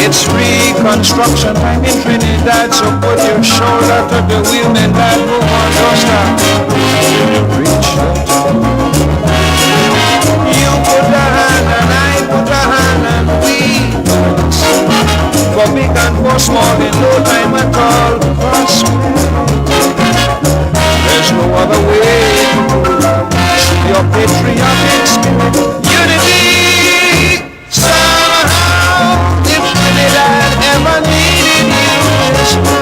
It's reconstruction time in Trinidad, so put your shoulder to the wheel, man, that move on, don't stop. Reach out. You put a hand and I put a hand and we for big and for small in no time at all. There's no other way to your patriotic spirit. Unity somehow. If Trinidad ever needed you, it's now.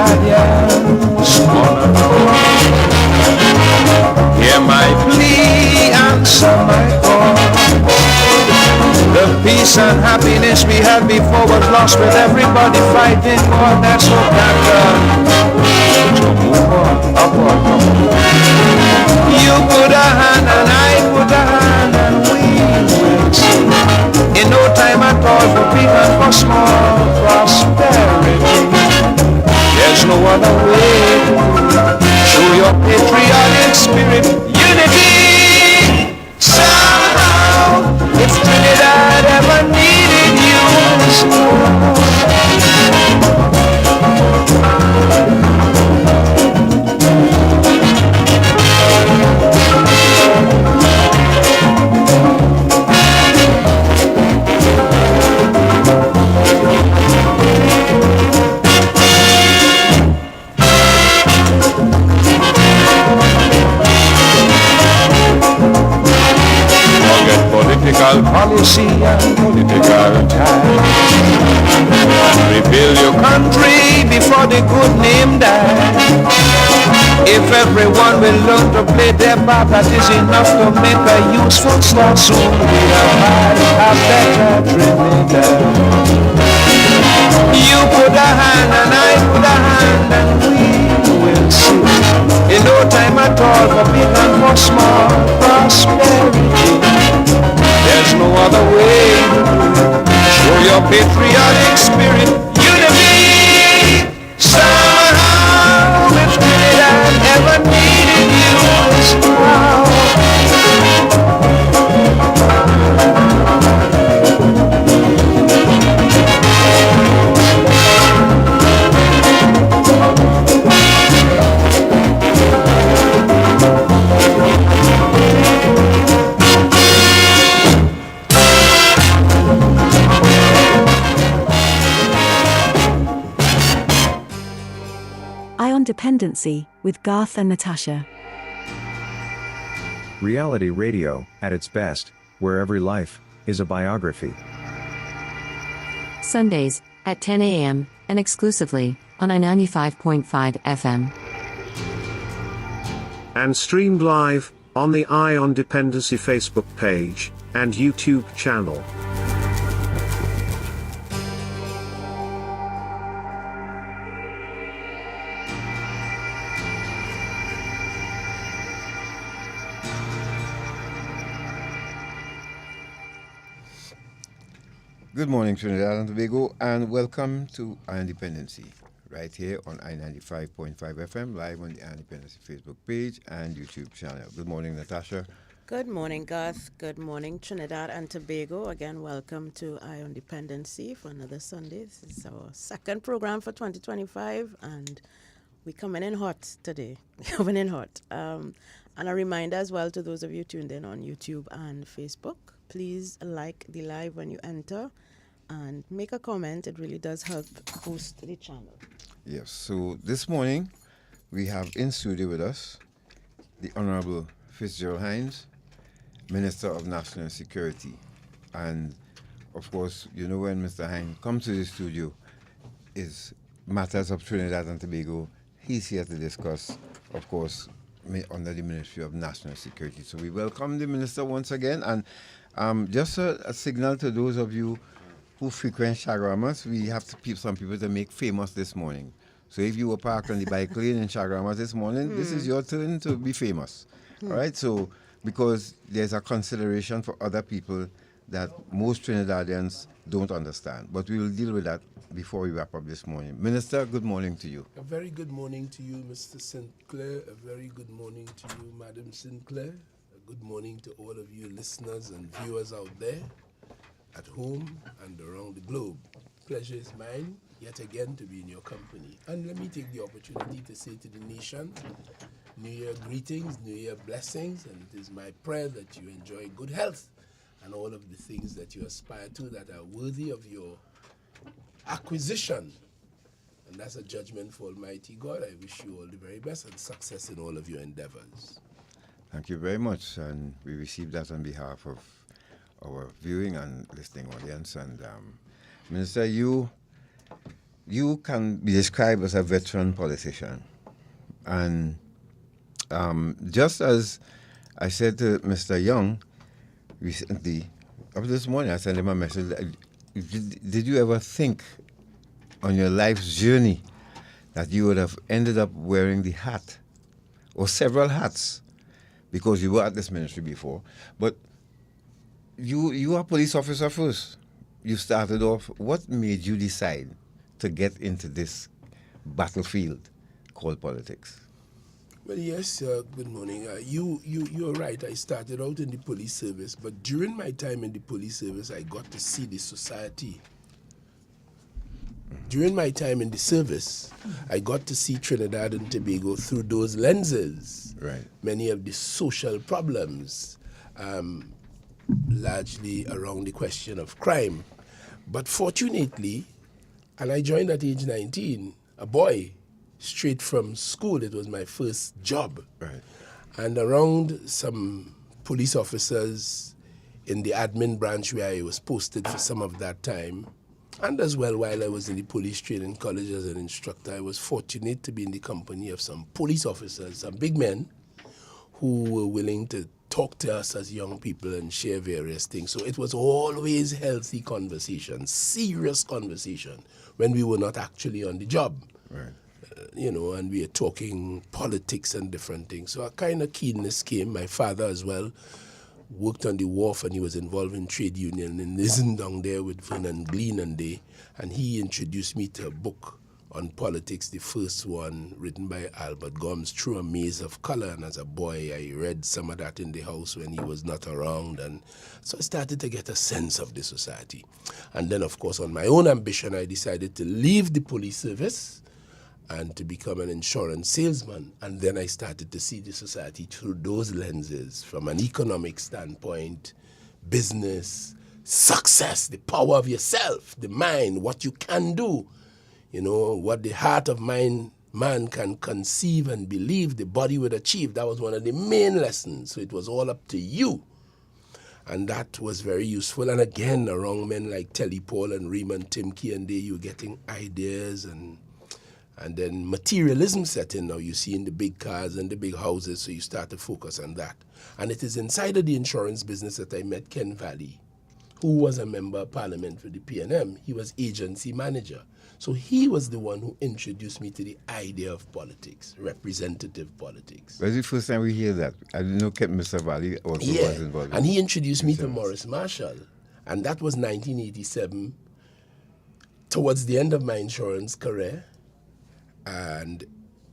Trinidadians wanna know. Hear my plea, answer my call. The peace and happiness we had before was lost with everybody fighting war. That's so bad. So move on, upward, come on. You put a hand and I put a hand and we will see. In no time at all for big and for small prosperity. There's no other way to show your patriotic spirit. Unity somehow. If Trinidad ever needed you, it's now. Political policy and political ties. Rebuild your country before the good name dies. If everyone will learn to play their part, that is enough to make a useful start. Soon we'll have a better Trinidad. You put a hand and I put a hand and we will see. In no time at all for big and for small prosperity. There's no other way to do it. Show your patriotic spirit. Unity somehow. If Trinidad ever needed you, it's now. Dependency with Garth and Natasha. Reality radio, at its best, where every life is a biography. Sundays at 10 a.m. and exclusively on I95.5 FM. And streamed live on the Eye on Dependency Facebook page and YouTube channel. Good morning, Trinidad and Tobago, and welcome to Dependency, right here on I95.5 FM, live on the Dependency Facebook page and YouTube channel. Good morning, Natasha. Good morning, Garth. Good morning, Trinidad and Tobago. Again, welcome to Eye on Dependency for another Sunday. This is our second program for 2025, and we're coming in hot today. Coming in hot. And a reminder as well to those of you tuned in on YouTube and Facebook, please like the live when you enter and make a comment. It really does help boost the channel. Yes, so this morning we have in studio with us the Honorable Fitzgerald Hinds, Minister of National Security. And of course, you know, when Mr. Hinds comes to the studio, is matters of Trinidad and Tobago. He's here to discuss, of course, under the Ministry of National Security. So we welcome the Minister once again, and just a signal to those of you who frequent Shagaramas, we have to keep some people to make famous this morning. So if you were parked on the bike lane in Shagaramas this morning, this is your turn to be famous. All right? So because there's a consideration for other people that most Trinidadians don't understand. But we will deal with that before we wrap up this morning. Minister, good morning to you. A very good morning to you, Mr. Sinclair. A very good morning to you, Madam Sinclair. A good morning to all of you listeners and viewers out there, at home and around the globe. Pleasure is mine, yet again, to be in your company. And let me take the opportunity to say to the nation, New Year greetings, New Year blessings, and it is my prayer that you enjoy good health and all of the things that you aspire to that are worthy of your acquisition. And that's a judgment for Almighty God. I wish you all the very best and success in all of your endeavors. Thank you very much. And we receive that on behalf of our viewing and listening audience. And Minister, you can be described as a veteran politician. And just as I said to Mr. Young recently, up this morning, I sent him a message. Did you ever think on your life's journey that you would have ended up wearing the hat or several hats, because you were at this ministry before, but you are a police officer first. You started off. What made you decide to get into this battlefield called politics? Well, yes, good morning. You're right. I started out in the police service, but during my time in the police service, I got to see the society. During my time in the service, I got to see Trinidad and Tobago through those lenses. Right. Many of the social problems, largely around the question of crime. But fortunately, and I joined at age 19, a boy, straight from school. It was my first job. Right. And around some police officers in the admin branch where I was posted for some of that time, and as well while I was in the police training college as an instructor, I was fortunate to be in the company of some police officers, some big men who were willing to talk to us as young people and share various things. So it was always healthy conversation, serious conversation, when we were not actually on the job. Right. And we are talking politics and different things. So a kind of keenness came. My father as well worked on the wharf, and he was involved in trade union and isn't down there with Vernon Glean and he introduced me to a book on politics, the first one written by Albert Gomes, Through a Maze of Color. And as a boy, I read some of that in the house when he was not around. And so I started to get a sense of the society. And then, of course, on my own ambition, I decided to leave the police service and to become an insurance salesman. And then I started to see the society through those lenses, from an economic standpoint, business, success, the power of yourself, the mind, what you can do, what the heart of man can conceive and believe, the body would achieve. That was one of the main lessons. So it was all up to you. And that was very useful. And again, around men like Telly Paul and Raymond Timke, and you were getting ideas, and then materialism set in. Now you see in the big cars and the big houses, so you start to focus on that. And it is inside of the insurance business that I met Ken Valley, who was a member of parliament for the PNM. He was agency manager. So he was the one who introduced me to the idea of politics, representative politics. That's the first time we hear that. I didn't know Mr. Valley also was involved. And he introduced me to Maurice Marshall. And that was 1987, towards the end of my insurance career. And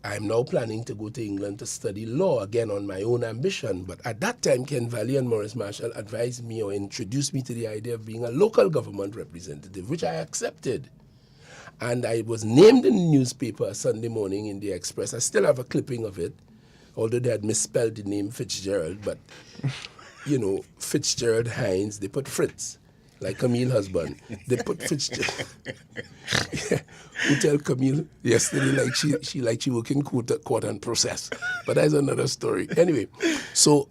I'm now planning to go to England to study law, again on my own ambition. But at that time, Ken Valley and Maurice Marshall advised me or introduced me to the idea of being a local government representative, which I accepted. And I was named in the newspaper Sunday morning in the Express. I still have a clipping of it, although they had misspelled the name Fitzgerald. But, Fitzgerald Hinds, they put Fritz, like Camille husband. They put Fitzgerald. Who tell Camille yesterday she work in court and process. But that's another story. Anyway, so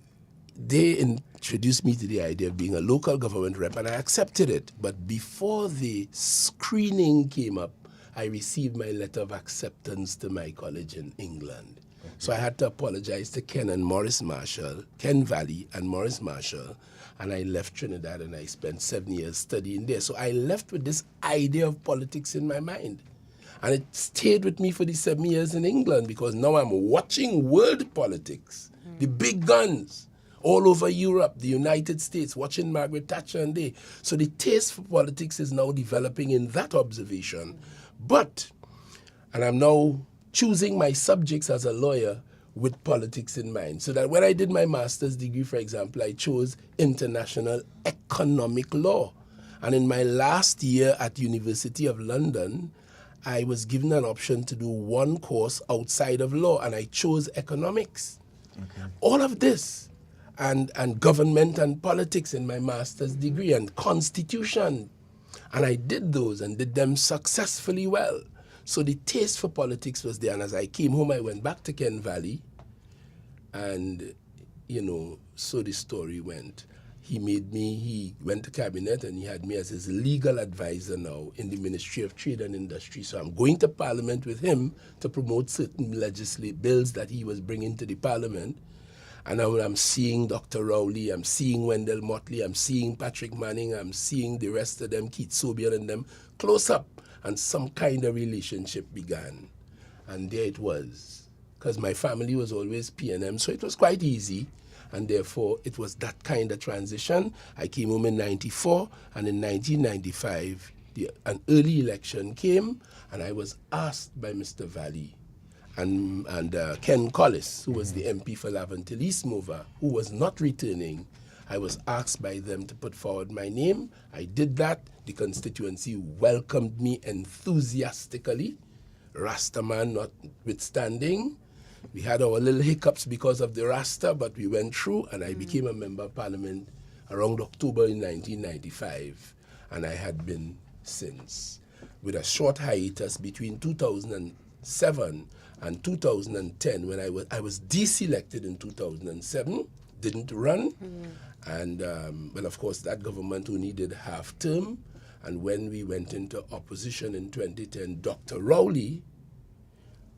they introduced me to the idea of being a local government rep, and I accepted it. But before the screening came up, I received my letter of acceptance to my college in England. So I had to apologize to Ken Valley and Morris Marshall, and I left Trinidad and I spent 7 years studying there. So I left with this idea of politics in my mind. And it stayed with me for the 7 years in England, because now I'm watching world politics, the big guns all over Europe, the United States, watching Margaret Thatcher and they. So the taste for politics is now developing in that observation. And I'm now choosing my subjects as a lawyer with politics in mind. So that when I did my master's degree, for example, I chose international economic law. And in my last year at University of London, I was given an option to do one course outside of law, and I chose economics. Okay. All of this, and government and politics in my master's degree, and constitution. And I did those and did them successfully well. So the taste for politics was there. And as I came home, I went back to Ken Valley. And, so the story went. He went to cabinet and he had me as his legal advisor now in the Ministry of Trade and Industry. So I'm going to Parliament with him to promote certain legislative bills that he was bringing to the Parliament. And now I'm seeing Dr. Rowley, I'm seeing Wendell Motley, I'm seeing Patrick Manning, I'm seeing the rest of them, Keith Sobian and them, close up. And some kind of relationship began. And there it was. Because my family was always P&M, so it was quite easy. And therefore, it was that kind of transition. I came home in 94, and in 1995, an early election came, and I was asked by Mr. Valley and Ken Collis, who was the MP for Laventille East Mover, who was not returning. I was asked by them to put forward my name. I did that. The constituency welcomed me enthusiastically, Rastaman notwithstanding. We had our little hiccups because of the Rasta, but we went through, and I became a member of Parliament around October in 1995, and I had been since, with a short hiatus between 2007 and 2010, when I was deselected in 2007, didn't run, and well, of course, that government only did half term, and when we went into opposition in 2010, Dr. Rowley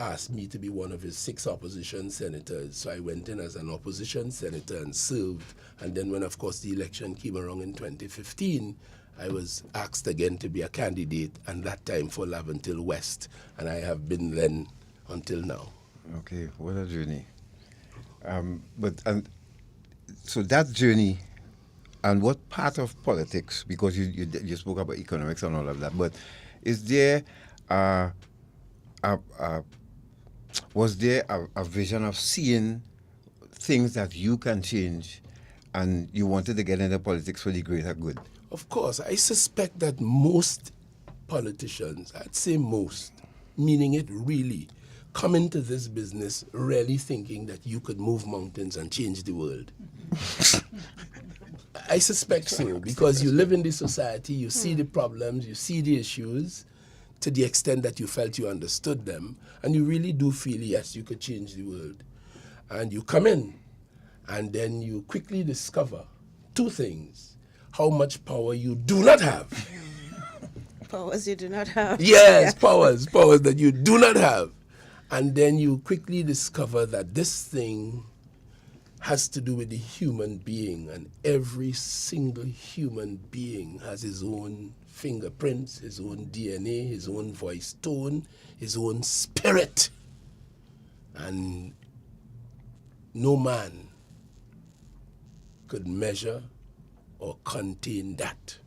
asked me to be one of his 6 opposition senators. So I went in as an opposition senator and served. And then when, of course, the election came around in 2015, I was asked again to be a candidate, and that time for Laventille West. And I have been then until now. Okay, what a journey. So that journey, and what part of politics, because you spoke about economics and all of that, but is there was there a vision of seeing things that you can change, and you wanted to get into politics for the greater good? Of course. I suspect that most politicians, I'd say most, meaning it really, come into this business really thinking that you could move mountains and change the world. I suspect so, because you live in the society, you see the problems, you see the issues, to the extent that you felt you understood them, and you really do feel, yes, you could change the world. And you come in, and then you quickly discover 2 things: how much power you do not have. Powers you do not have. Yes, powers that you do not have. And then you quickly discover that this thing has to do with the human being, and every single human being has his own fingerprints, his own DNA, his own voice tone, his own spirit. And no man could measure or contain that.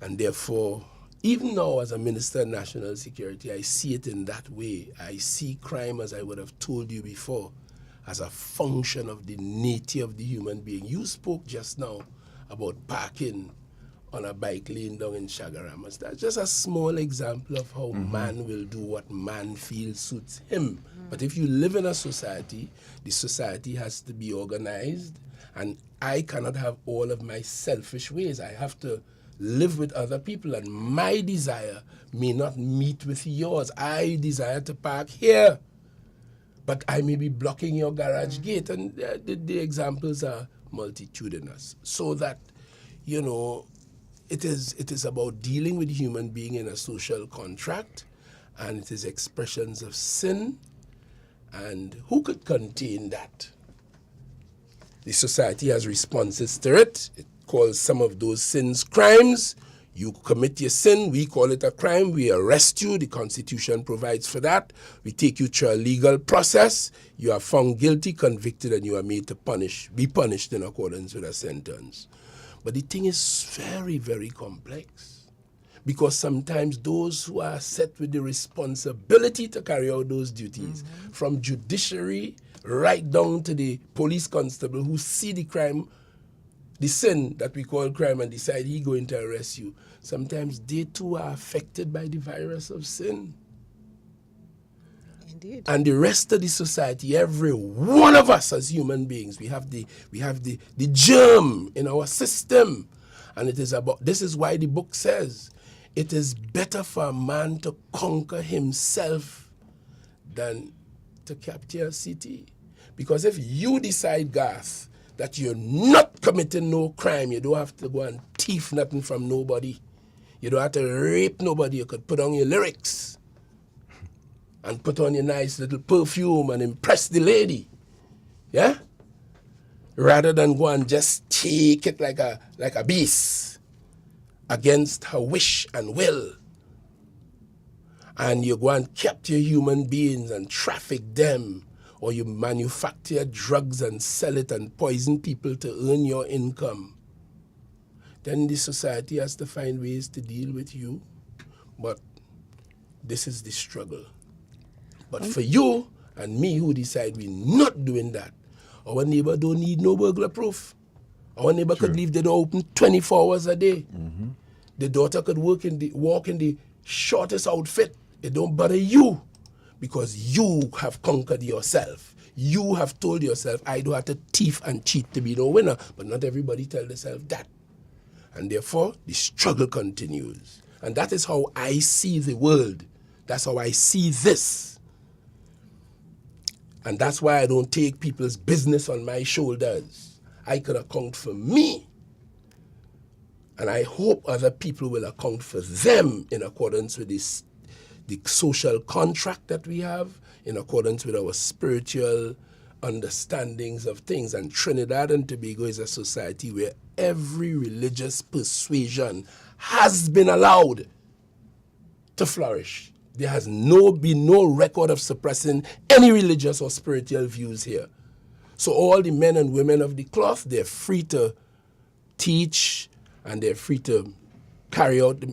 And therefore, even now as a Minister of National Security, I see it in that way. I see crime, as I would have told you before, as a function of the nature of the human being. You spoke just now about parking on a bike lane down in Shagaramas. That's just a small example of how man will do what man feels suits him. But if you live in a society, the society has to be organized, and I cannot have all of my selfish ways. I have to live with other people, and my desire may not meet with yours. I desire to park here, but I may be blocking your garage gate, and the examples are multitudinous. So that, it is about dealing with human being in a social contract, and it is expressions of sin And who could contain that? The society has responses to it. It calls some of those sins crimes. You commit your sin, we call it a crime, we arrest you, the Constitution provides for that. We take you through a legal process, you are found guilty, convicted, and you are made to be punished in accordance with a sentence. But the thing is very, very complex, because sometimes those who are set with the responsibility to carry out those duties, from judiciary right down to the police constable who see the crime, the sin that we call crime, and decide he's going to arrest you, sometimes they too are affected by the virus of sin. Indeed. And the rest of the society, every one of us as human beings, we have the germ in our system. And this is why the book says, it is better for a man to conquer himself than to capture a city. Because if you decide, Garth, that you're not committing no crime, you don't have to go and thief nothing from nobody. You don't have to rape nobody. You could put on your lyrics and put on your nice little perfume and impress the lady. Yeah? Rather than go and just take it like a beast against her wish and will. And you go and capture human beings and traffic them, or you manufacture drugs and sell it and poison people to earn your income. Then the society has to find ways to deal with you. But this is the struggle. But for you and me who decide we're not doing that, our neighbor don't need no burglar proof. Our neighbor could leave the door open 24 hours a day. The daughter could walk in the shortest outfit. It don't bother you, because you have conquered yourself. You have told yourself, I don't have to thief and cheat to be no winner. But not everybody tell themselves that. And therefore, the struggle continues. And that is how I see the world. That's how I see this. And that's why I don't take people's business on my shoulders. I can account for me. And I hope other people will account for them in accordance with the social contract that we have, in accordance with our spiritual understandings of things. And Trinidad and Tobago is a society where every religious persuasion has been allowed to flourish. There has been no record of suppressing any religious or spiritual views here. So all the men and women of the cloth, they're free to teach, and they're free to carry out,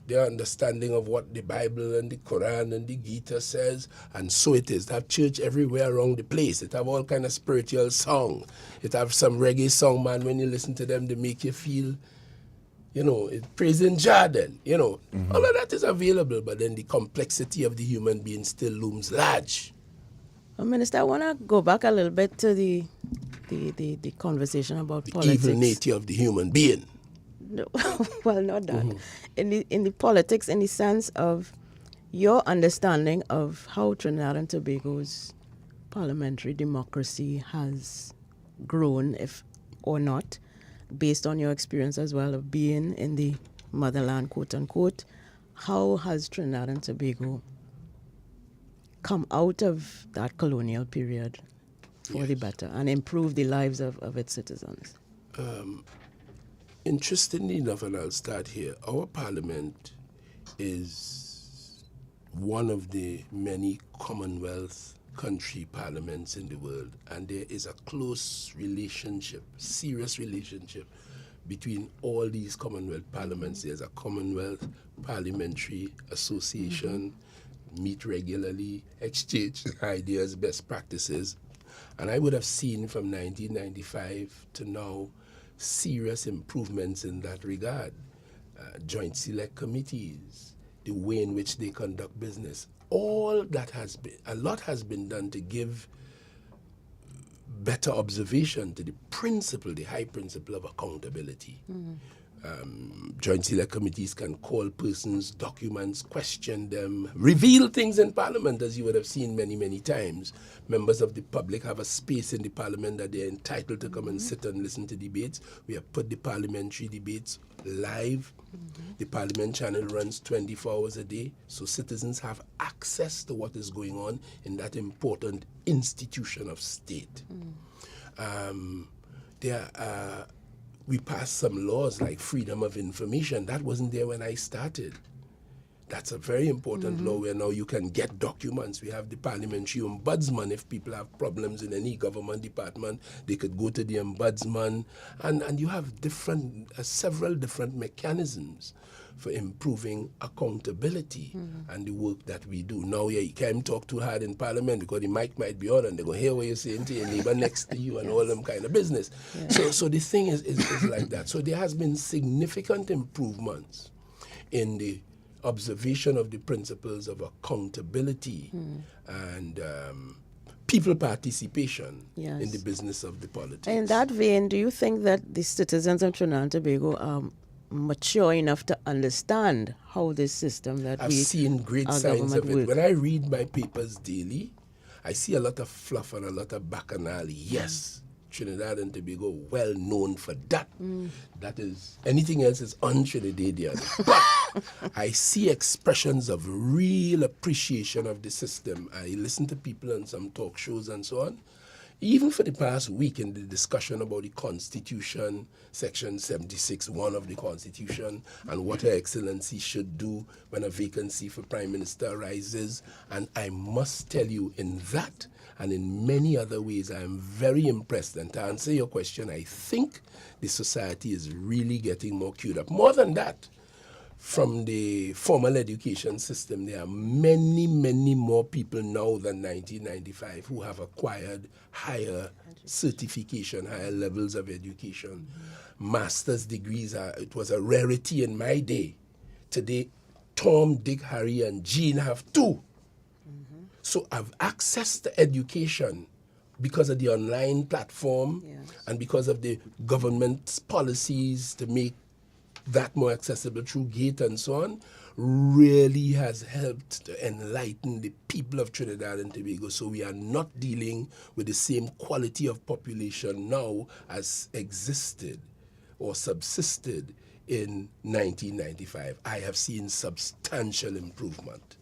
their understanding of what the Bible and the Quran and the Gita says. And so it is. They have church everywhere around the place. It have all kind of spiritual song. It have some reggae song, man. When you listen to them, they make you feel, praising Jordan. All of that is available, but then the complexity of the human being still looms large. Well, Minister, I want to go back a little bit to the conversation about politics. The evil nature of the human being. No, well, not that. In the politics, in the sense of your understanding of how Trinidad and Tobago's parliamentary democracy has grown, if or not, based on your experience as well of being in the motherland, quote unquote, how has Trinidad and Tobago come out of that colonial period for the better and improve the lives of its citizens? Interestingly enough, and I'll start here, our parliament is one of the many Commonwealth country parliaments in the world, and there is a close relationship, serious relationship between all these Commonwealth parliaments. There's a Commonwealth Parliamentary Association, meet regularly, exchange ideas, best practices. And I would have seen from 1995 to now serious improvements in that regard. Joint select committees, the way in which they conduct business, all that a lot has been done to give better observation to the high principle of accountability. Joint select committees can call persons, documents, question them, reveal things in Parliament, as you would have seen many, many times. Members of the public have a space in the Parliament that they're entitled to come and sit and listen to debates. We have put the parliamentary debates live. The Parliament channel runs 24 hours a day, so citizens have access to what is going on in that important institution of state. We passed some laws like freedom of information. That wasn't there when I started. That's a very important law where now you can get documents. We have the parliamentary ombudsman. If people have problems in any government department, they could go to the ombudsman. And you have several different mechanisms for improving accountability and the work that we do. Now you can't talk too hard in Parliament because the mic might be on and they're going to hear what you're saying to your neighbor next to you and all them kind of business. So the thing is like that. So there has been significant improvements in the observation of the principles of accountability and people participation in the business of the politics. In that vein, do you think that the citizens of Trinidad and Tobago are mature enough to understand how this system that I've seen great signs of it. When I read my papers daily, I see a lot of fluff and a lot of bacchanal. Yes, Trinidad and Tobago, well known for that. That is, anything else is un-Trinidadian. But I see expressions of real appreciation of the system. I listen to people on some talk shows and so on. Even for the past week in the discussion about the Constitution, Section 76(1) of the Constitution, and what Her Excellency should do when a vacancy for Prime Minister arises. And I must tell you, in that and in many other ways, I am very impressed. And to answer your question, I think the society is really getting more queued up. More than that, from the formal education system, there are many, many more people now than 1995 who have acquired higher certification, higher levels of education. Master's degrees, it was a rarity in my day. Today, Tom, Dick, Harry, and Jean have 2. So I've access to education because of the online platform and because of the government's policies to make that more accessible through GATE and so on, really has helped to enlighten the people of Trinidad and Tobago. So we are not dealing with the same quality of population now as existed or subsisted in 1995. I have seen substantial improvement.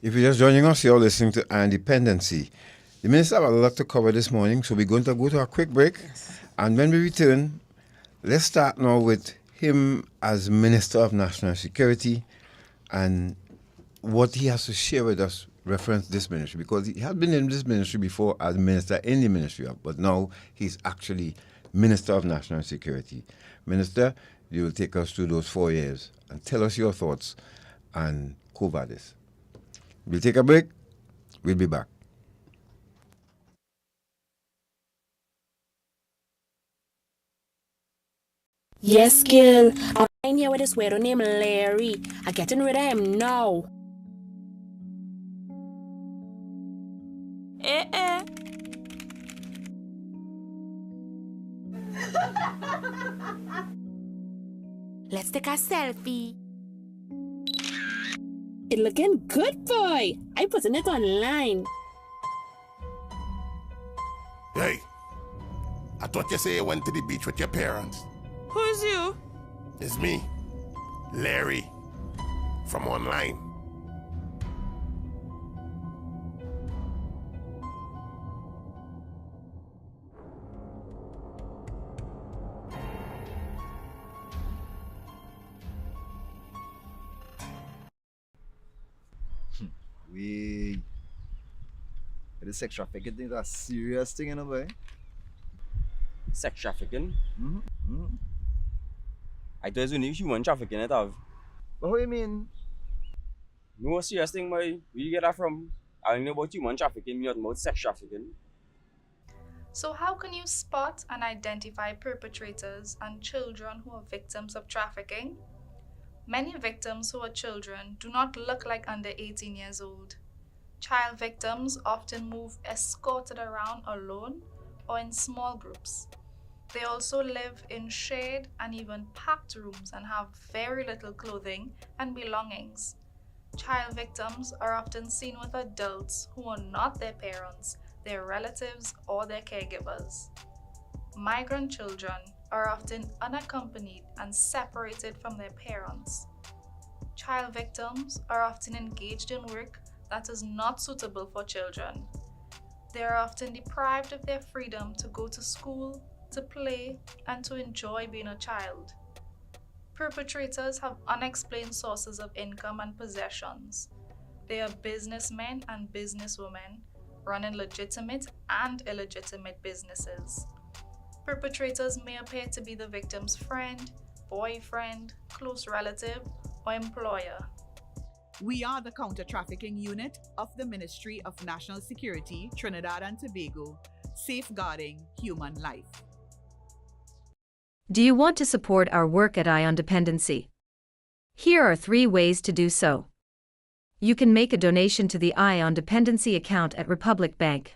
If you're just joining us, you're listening to Dependency. The Minister have a lot to cover this morning, so we're going to go to a quick break. And when we return, let's start now with him as Minister of National Security and what he has to share with us reference this ministry, because he had been in this ministry before as minister in the ministry, but now he's actually Minister of National Security. Minister, you will take us through those 4 years and tell us your thoughts and cover this. We'll take a break. We'll be back. Yes, girl. I'm here with this weirdo named Larry. I'm getting rid of him now. Let's take a selfie. It looking good, boy. I putting it online. Hey, I thought you say you went to the beach with your parents. Who's you? It's me, Larry, from online. The sex trafficking thing is a serious thing in a way. Sex trafficking? I thought it was only human trafficking it have. But what do you mean? No serious thing, boy. Where you get that from? I don't know about human trafficking, not about sex trafficking. So how can you spot and identify perpetrators and children who are victims of trafficking? Many victims who are children do not look like under 18 years old. Child victims often move escorted around alone or in small groups. They also live in shared and even packed rooms and have very little clothing and belongings. Child victims are often seen with adults who are not their parents, their relatives, or their caregivers. Migrant children are often unaccompanied and separated from their parents. Child victims are often engaged in work that is not suitable for children. They are often deprived of their freedom to go to school, to play, and to enjoy being a child. Perpetrators have unexplained sources of income and possessions. They are businessmen and businesswomen running legitimate and illegitimate businesses. Perpetrators may appear to be the victim's friend, boyfriend, close relative, or employer. We are the counter-trafficking unit of the Ministry of National Security, Trinidad and Tobago, safeguarding human life. Do you want to support our work at Eye on Dependency? Here are 3 ways to do so. You can make a donation to the Eye on Dependency account at Republic Bank.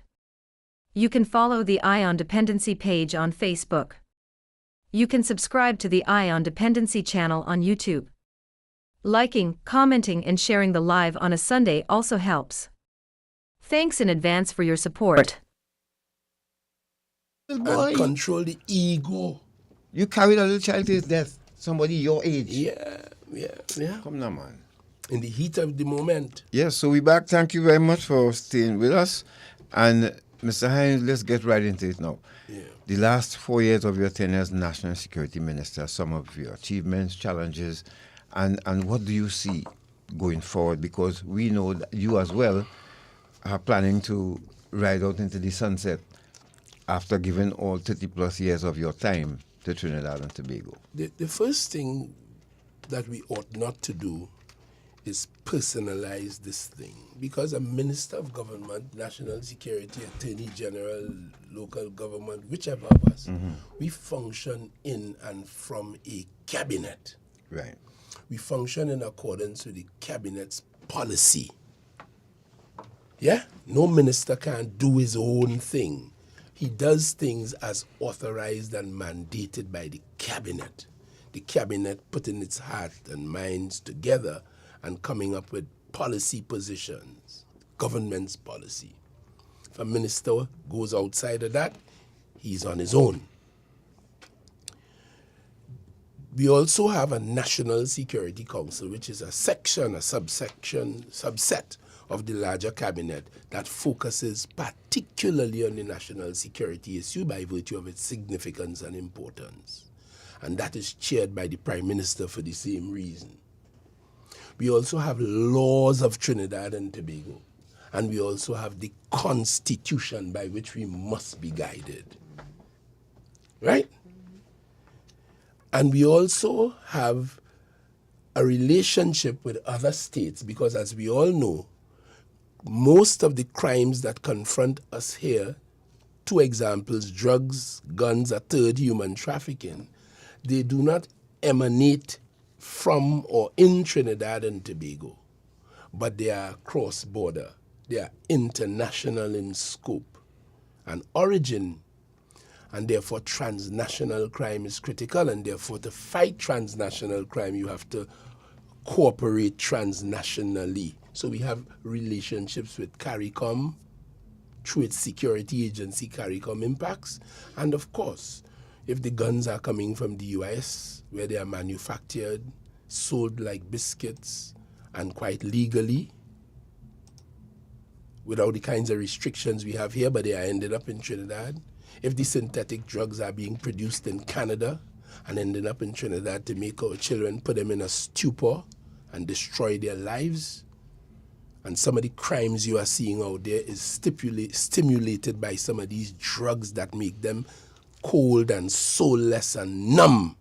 You can follow the Eye on Dependency page on Facebook. You can subscribe to the Eye on Dependency channel on YouTube. Liking, commenting, and sharing the live on a Sunday also helps. Thanks in advance for your support. Little And control the ego. You carried a little child to his death. Somebody your age. Yeah. Come now, man. In the heat of the moment. Yes, so we back. Thank you very much for staying with us. And Mr. Hinds, let's get right into it now. Yeah. The last 4 years of your tenure as National Security Minister, some of your achievements, challenges, and what do you see going forward? Because we know that you as well are planning to ride out into the sunset after giving all 30 plus years of your time to Trinidad and Tobago. The first thing that we ought not to do is personalize this thing. Because a minister of government, national security, attorney general, local government, whichever of us, we function in and from a cabinet. Right. We function in accordance with the cabinet's policy. Yeah? No minister can do his own thing. He does things as authorized and mandated by the cabinet. The cabinet putting its heart and minds together and coming up with policy positions, government's policy. If a minister goes outside of that, he's on his own. We also have a National Security Council, which is a section, a subset of the larger cabinet that focuses particularly on the national security issue by virtue of its significance and importance. And that is chaired by the Prime Minister for the same reason. We also have laws of Trinidad and Tobago. And we also have the constitution by which we must be guided. Right? And we also have a relationship with other states because, as we all know, most of the crimes that confront us here, 2 examples, drugs, guns, a third, human trafficking, they do not emanate from or in Trinidad and Tobago, but they are cross-border. They are international in scope and origin, and therefore transnational crime is critical, and therefore to fight transnational crime, you have to cooperate transnationally. So we have relationships with CARICOM, through its security agency, CARICOM Impacts, and of course, if the guns are coming from the US, where they are manufactured, sold like biscuits, and quite legally, without the kinds of restrictions we have here, but they are ended up in Trinidad. If the synthetic drugs are being produced in Canada and ended up in Trinidad to make our children, put them in a stupor and destroy their lives, and some of the crimes you are seeing out there is stimulated by some of these drugs that make them cold and soulless and numb.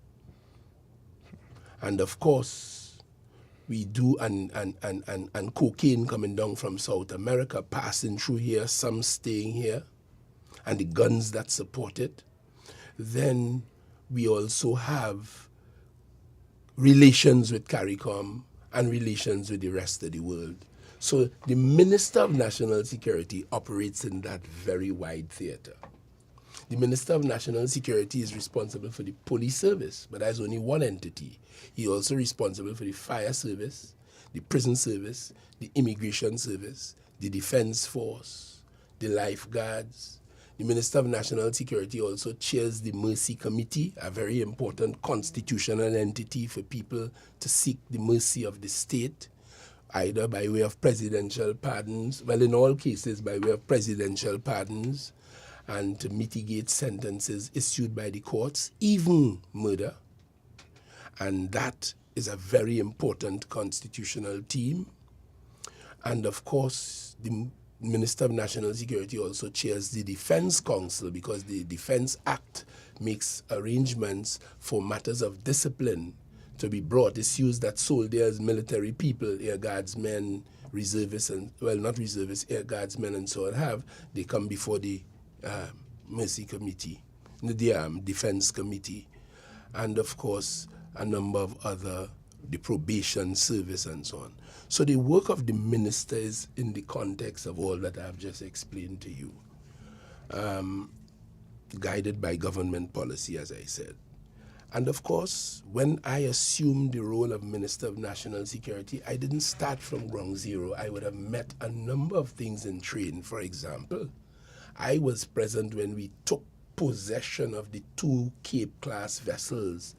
And of course, we do, and cocaine coming down from South America, passing through here, some staying here, and the guns that support it. Then we also have relations with CARICOM and relations with the rest of the world. So the Minister of National Security operates in that very wide theater. The Minister of National Security is responsible for the police service, but that's only one entity. He also responsible for the fire service, the prison service, the immigration service, the defense force, the lifeguards. The Minister of National Security also chairs the Mercy Committee, a very important constitutional entity for people to seek the mercy of the state, either by way of presidential pardons, well, in all cases by way of presidential pardons, and to mitigate sentences issued by the courts, even murder. And that is a very important constitutional team. And of course, the Minister of National Security also chairs the Defense Council, because the Defense Act makes arrangements for matters of discipline to be brought. Issues that soldiers, military people, air guardsmen, reservists, and, well, not reservists, air guardsmen and so on have, they come before the Mercy Committee, the Defense Committee, and of course a number of other, the probation service and so on. So the work of the minister is in the context of all that I've just explained to you, guided by government policy, as I said. And of course, when I assumed the role of Minister of National Security, I didn't start from ground zero. I would have met a number of things in train. For example, I was present when we took possession of the 2 Cape-class vessels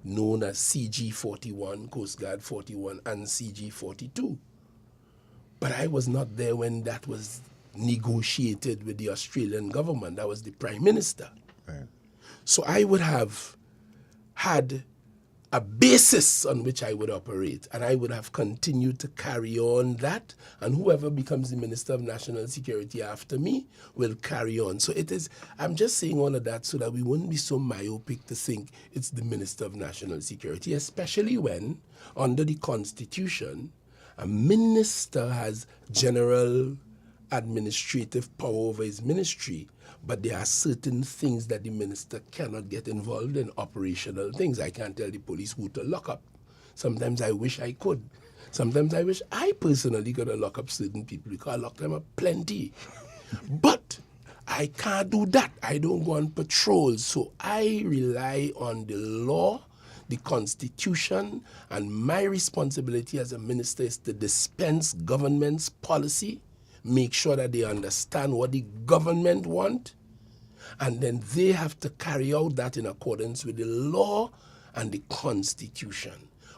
known as CG-41, Coast Guard 41, and CG-42. But I was not there when that was negotiated with the Australian government. That was the Prime Minister. Right. So I would have had a basis on which I would operate, and I would have continued to carry on that, and whoever becomes the Minister of National Security after me will carry on. So it is, I'm just saying all of that so that we wouldn't be so myopic to think it's the Minister of National Security, especially when, under the Constitution, a minister has general administrative power over his ministry, but there are certain things that the minister cannot get involved in, operational things. I can't tell the police who to lock up. Sometimes I wish I could. Sometimes I wish I personally could lock up certain people, because I lock them up plenty. But I can't do that. I don't go on patrols. So I rely on the law, the Constitution, and my responsibility as a minister is to dispense government's policy, make sure that they understand what the government want, and then they have to carry out that in accordance with the law and the Constitution.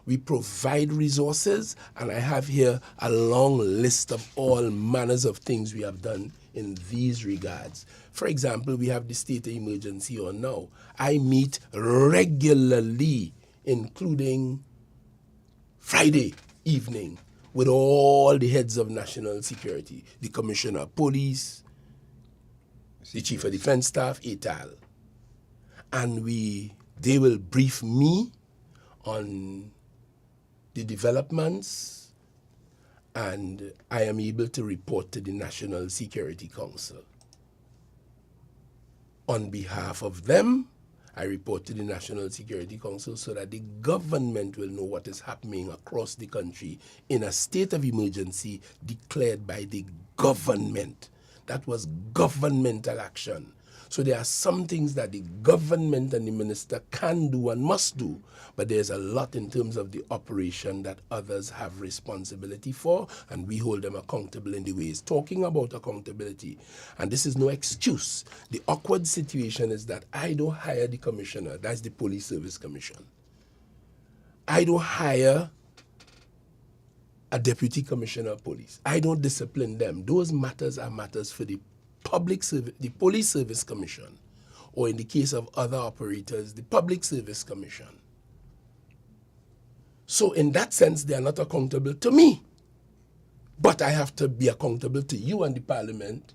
We provide resources, and I have here a long list of all manners of things we have done in these regards. For example, we have the state of emergency on now. I meet regularly, including Friday evening, with all the heads of national security, the Commissioner of Police, the Chief of Defense Staff, et al. And they will brief me on the developments, and I am able to report to the National Security Council. On behalf of them, I report to the National Security Council so that the government will know what is happening across the country in a state of emergency declared by the government. That was governmental action. So there are some things that the government and the minister can do and must do, but there's a lot in terms of the operation that others have responsibility for, and we hold them accountable in the ways. Talking about accountability, and this is no excuse, the awkward situation is that I don't hire the commissioner, that's the Police Service Commission. I don't hire a deputy commissioner of police. I don't discipline them. Those matters are matters for the Public Service, the Police Service Commission, or in the case of other operators, the Public Service Commission. So in that sense, they are not accountable to me. But I have to be accountable to you and the Parliament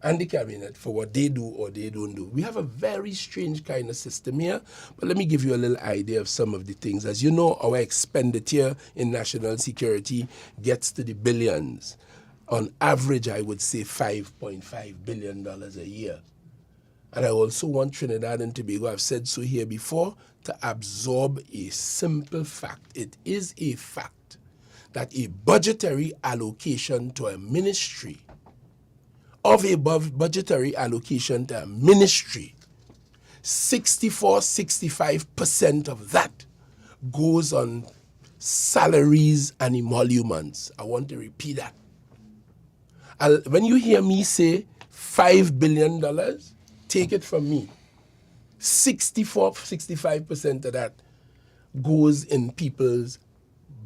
and the Cabinet for what they do or they don't do. We have a very strange kind of system here, but let me give you a little idea of some of the things. As you know, our expenditure in national security gets to the billions. On average, I would say $5.5 billion a year. And I also want Trinidad and Tobago, I've said so here before, to absorb a simple fact. It is a fact that a budgetary allocation to a ministry of a budgetary allocation to a ministry, 65% of that goes on salaries and emoluments. I want to repeat that. When you hear me say $5 billion, take it from me. 65% of that goes in people's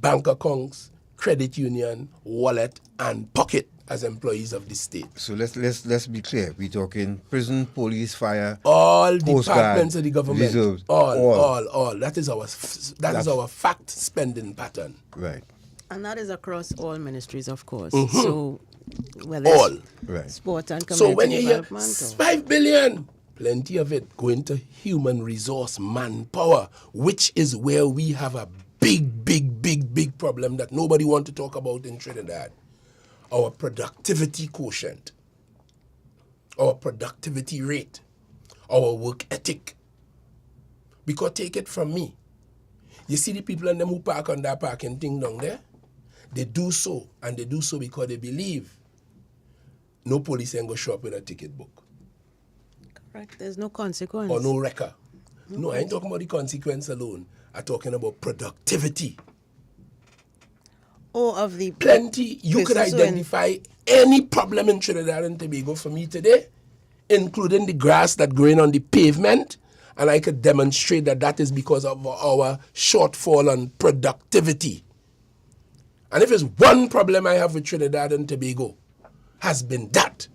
bank accounts, credit union, wallet, and pocket as employees of the state. So let's be clear. We're talking prison, police, fire, all Coast departments Guard, of the government. reserves, All. That is our fact spending pattern. Right. And that is across all ministries, of course. Mm-hmm. So whether all. Right. Sport and community So when you hear development, $5 billion, plenty of it going to human resource manpower, which is where we have a big problem that nobody wants to talk about in Trinidad. Our productivity quotient, our productivity rate, our work ethic. Because take it from me. You see the people and them who park on that parking thing down there? They do so, and they do so because they believe no police ain't going to show up with a ticket book. correct. There's no consequence. Or no record. No, I ain't talking about the consequence alone. I'm talking about productivity. Or of the plenty. You could identify any problem in Trinidad and Tobago for me today, including the grass that growing on the pavement, and I could demonstrate that that is because of our shortfall on productivity. And if there's one problem I have with Trinidad and Tobago, has been that.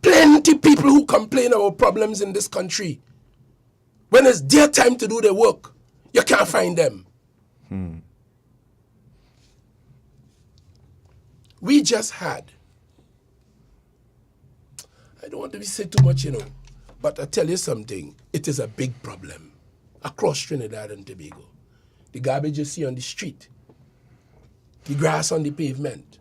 Plenty people who complain about problems in this country. When it's their time to do their work, you can't find them. We just had, I don't want to say too much, but I tell you something, it is a big problem across Trinidad and Tobago. The garbage you see on the street, the grass on the pavement,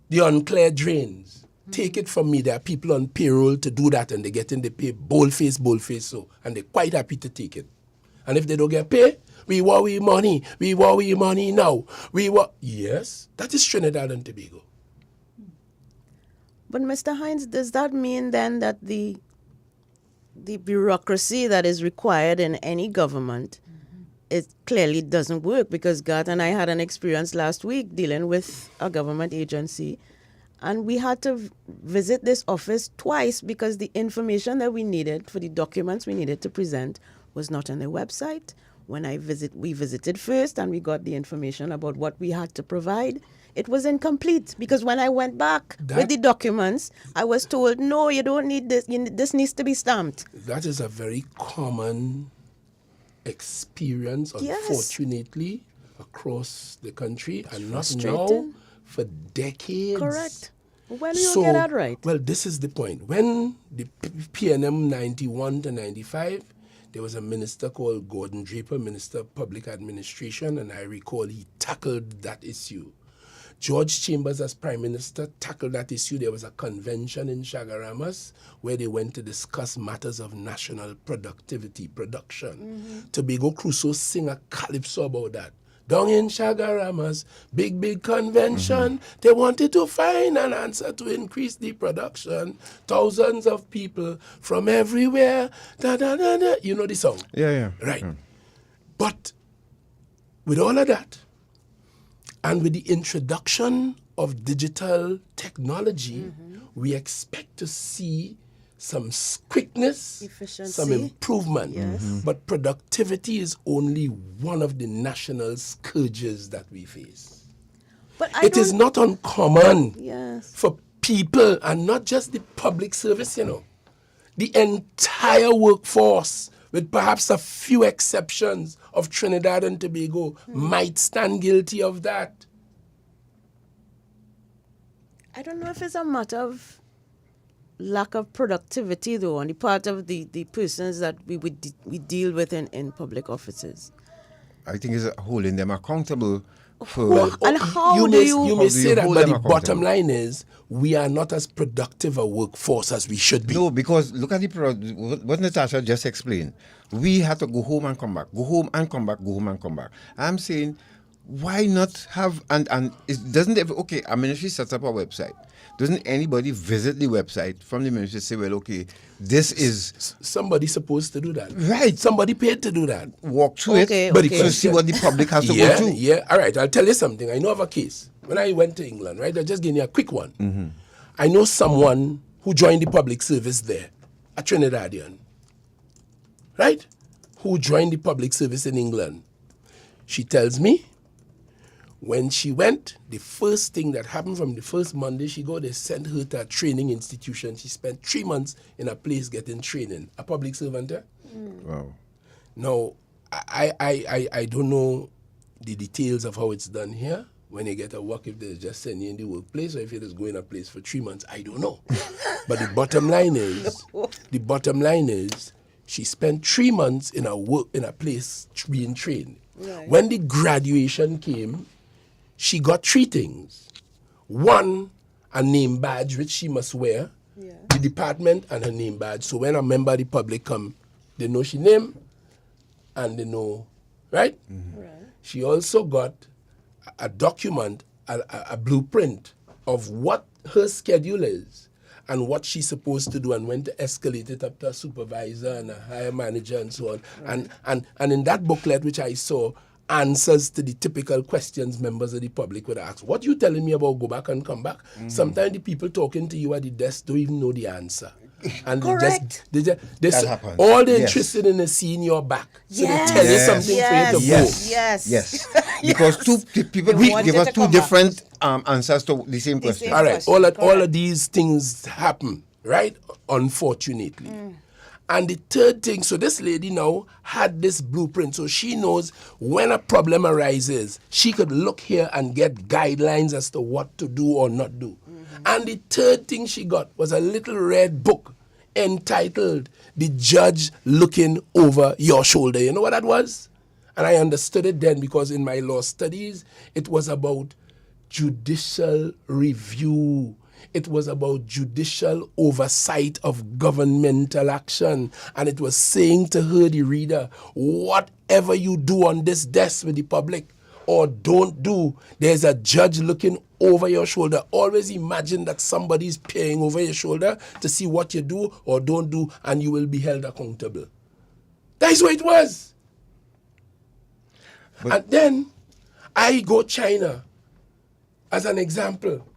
the uncleared drains. Take it from me, there are people on payroll to do that and they get in the pay bold-face, so, and they're quite happy to take it. And if they don't get paid, we worry money now. Yes, that is Trinidad and Tobago. But Mr. Hinds, does that mean then that the bureaucracy that is required in any government, it clearly doesn't work? Because Garth and I had an experience last week dealing with a government agency, and we had to visit this office twice because the information that we needed for the documents we needed to present was not on their website. When we visited first and we got the information about what we had to provide, it was incomplete because when I went back with the documents, I was told, no, you don't need this. This needs to be stamped. That is a very common experience, unfortunately, across the country, and not now, for decades. Correct. When will you get that right? Well, this is the point. When the PNM 91 to 95, there was a minister called Gordon Draper, Minister of Public Administration, and I recall he tackled that issue. George Chambers, as Prime Minister, tackled that issue. There was a convention in Chagaramas where they went to discuss matters of national productivity, production. Tobago Crusoe sing a calypso about that. Down in Chagaramas, big convention, they wanted to find an answer to increase the production. Thousands of people from everywhere, You know the song? Yeah. Right. But with all of that, and with the introduction of digital technology, we expect to see some quickness, efficiency, some improvement. But productivity is only one of the national scourges that we face. But it is not uncommon for people, and not just the public service, the entire workforce, with perhaps a few exceptions of Trinidad and Tobago, might stand guilty of that. I don't know if it's a matter of lack of productivity, though, on the part of the persons that we deal with in public offices. I think it's holding them accountable for... And how you may say that, but the bottom line is, we are not as productive a workforce as we should be. No, because look at what Natasha just explained. We had to go home and come back, go home and come back, go home and come back. I'm saying why not have, and it doesn't ever, okay, a ministry sets up a website. Doesn't anybody visit the website from the ministry and say, well, okay, this is... Somebody supposed to do that. Right. Somebody paid to do that. Walk through it, But to see what the public has to go through. Yeah, all right, I'll tell you something. I know of a case. When I went to England, right, I'll just give you a quick one. Mm-hmm. I know someone who joined the public service there, a Trinidadian, right, who joined the public service in England. She tells me, when she went, the first thing that happened from the first Monday she go, they sent her to a training institution. She spent 3 months in a place getting training. A public servant there. Wow. Now, I don't know the details of how it's done here. When you get a work, if they just send you in the workplace, or if you just go in a place for 3 months, I don't know. But the bottom line is, she spent 3 months in a place being trained. Right. When the graduation came, she got 3 things. One, a name badge which she must wear, the department and her name badge. So when a member of the public come, they know she name and they know, right? Right. She also got a document, a blueprint of what her schedule is and what she's supposed to do and when to escalate it up to a supervisor and a higher manager and so on. Right. And in that booklet which I saw, answers to the typical questions members of the public would ask. What you telling me about go back and come back? Sometimes the people talking to you at the desk don't even know the answer. And Correct. they happens. all they're Yes. interested in is seeing your back. So Yes. they tell you Yes. something for you to Yes. go. Yes. Yes. Because people They want give you us to two come back. different answers to the same question. same All right, question, all correct. of these things happen, right? Unfortunately. And the third thing, so this lady now had this blueprint, so she knows when a problem arises, she could look here and get guidelines as to what to do or not do. And the third thing she got was a little red book entitled The Judge Looking Over Your Shoulder. You know what that was? And I understood it then because in my law studies, it was about judicial review. It was about judicial oversight of governmental action. And it was saying to her, the reader, whatever you do on this desk with the public or don't do, there's a judge looking over your shoulder. Always imagine that somebody's peering over your shoulder to see what you do or don't do, and you will be held accountable. That's what it was. And then I go China as an example.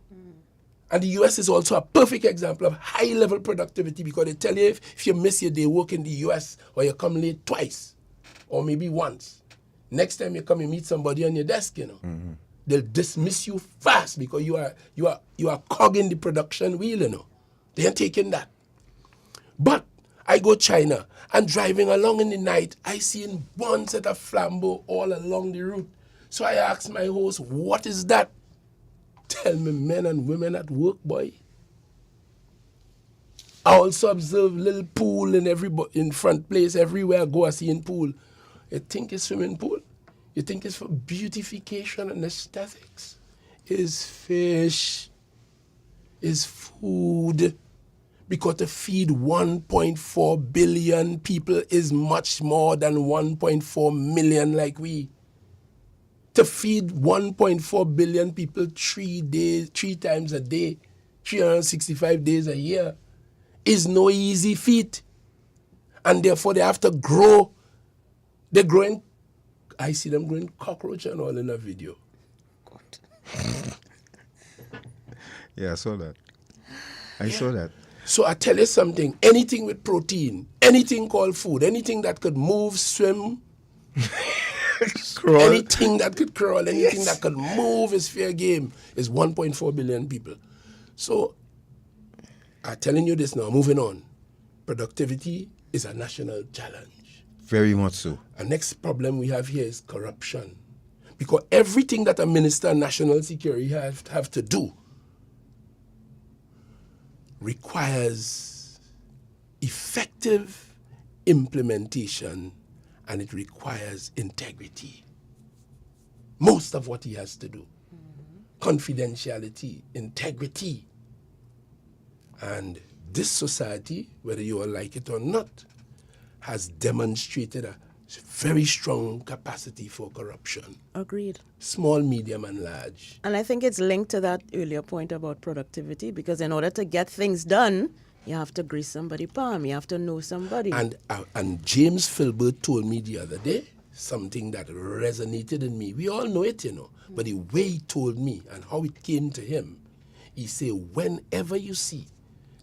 And the US is also a perfect example of high-level productivity because they tell you if you miss your day work in the US or you come late twice or maybe once, next time you come, you meet somebody on your desk, you know. They'll dismiss you fast because you are cogging the production wheel, you know. They ain't taking that. But I go China and driving along in the night, I see one set of flambeau all along the route. So I asked my host, what is that? Tell me men and women at work, boy. I also observe little pool in front place everywhere I go, I see in pool. You think it's swimming pool? You think it's for beautification and aesthetics? It's fish. It's food. Because to feed 1.4 billion people is much more than 1.4 million like we. To feed 1.4 billion people 3 times a day, 365 days a year, is no easy feat. And therefore they have to grow. They're growing, I see them growing cockroach and all in a video. Yeah, I saw that. I saw that. So I tell you something, anything with protein, anything called food, anything that could move, swim, Crawl. anything that could crawl, anything that could move is fair game, is 1.4 billion people. So I'm telling you this now, moving on. Productivity is a national challenge. Very much so. The next problem we have here is corruption. Because everything that a minister of national security have to do requires effective implementation and it requires integrity. Most of what he has to do. Confidentiality, integrity. And this society, whether you like it or not, has demonstrated a very strong capacity for corruption. Agreed. Small, medium, and large. And I think it's linked to that earlier point about productivity, because in order to get things done, you have to grease somebody's palm. You have to know somebody. And James Filbert told me the other day something that resonated in me. We all know it, but the way he told me and how it came to him, he said, whenever you see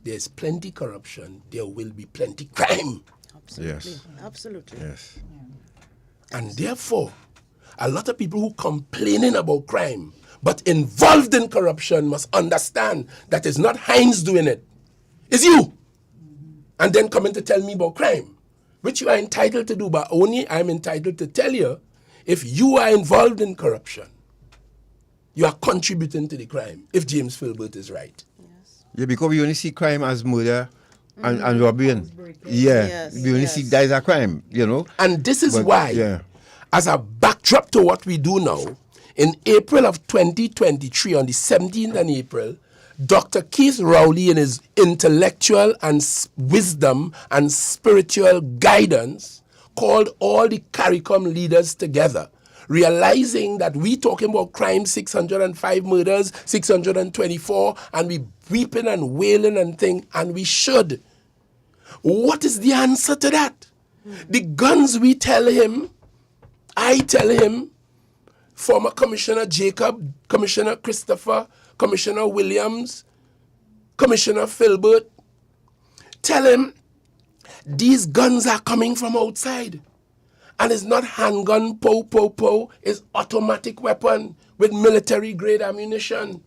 there's plenty corruption, there will be plenty crime. Absolutely. Yes. Absolutely. Yes. And therefore, a lot of people who complaining about crime but involved in corruption must understand that it's not Hinds doing it. It's you. And then coming to tell me about crime, which you are entitled to do, but only I'm entitled to tell you if you are involved in corruption, you are contributing to the crime, if James Filbert is right. Yeah, because we only see crime as murder and robbery. We only see that as a crime, And this is why, as a backdrop to what we do now, in April of 2023, on the 17th of April, Dr. Keith Rowley, in his intellectual and wisdom and spiritual guidance, called all the CARICOM leaders together, realizing that we talking about crime, 605 murders, 624, and we weeping and wailing and thing, and we should. What is the answer to that? The guns we tell him, I tell him, former Commissioner Jacob, Commissioner Christopher, Commissioner Williams, Commissioner Filbert, tell him these guns are coming from outside. And it's not handgun, pow, it's automatic weapon with military grade ammunition.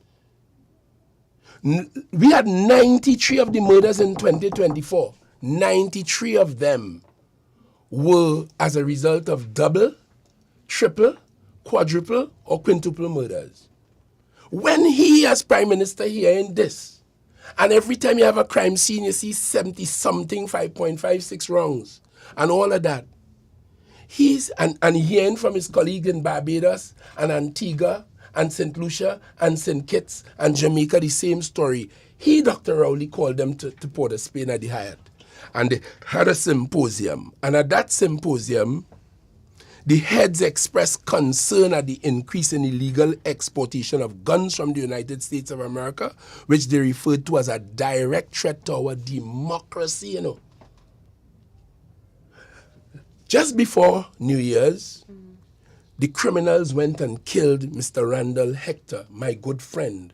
We had 93 of the murders in 2024. 93 of them were as a result of double, triple, quadruple, or quintuple murders. When he, as Prime Minister, hearing this, and every time you have a crime scene, you see 70-something, 5.56 wrongs, and all of that. He's and hearing from his colleagues in Barbados and Antigua and St. Lucia and St. Kitts and Jamaica, the same story. He, Dr. Rowley, called them to Port of Spain at the Hyatt. And they had a symposium. And at that symposium, the heads expressed concern at the increase in illegal exportation of guns from the United States of America, which they referred to as a direct threat to our democracy, Just before New Year's, the criminals went and killed Mr. Randall Hector, my good friend,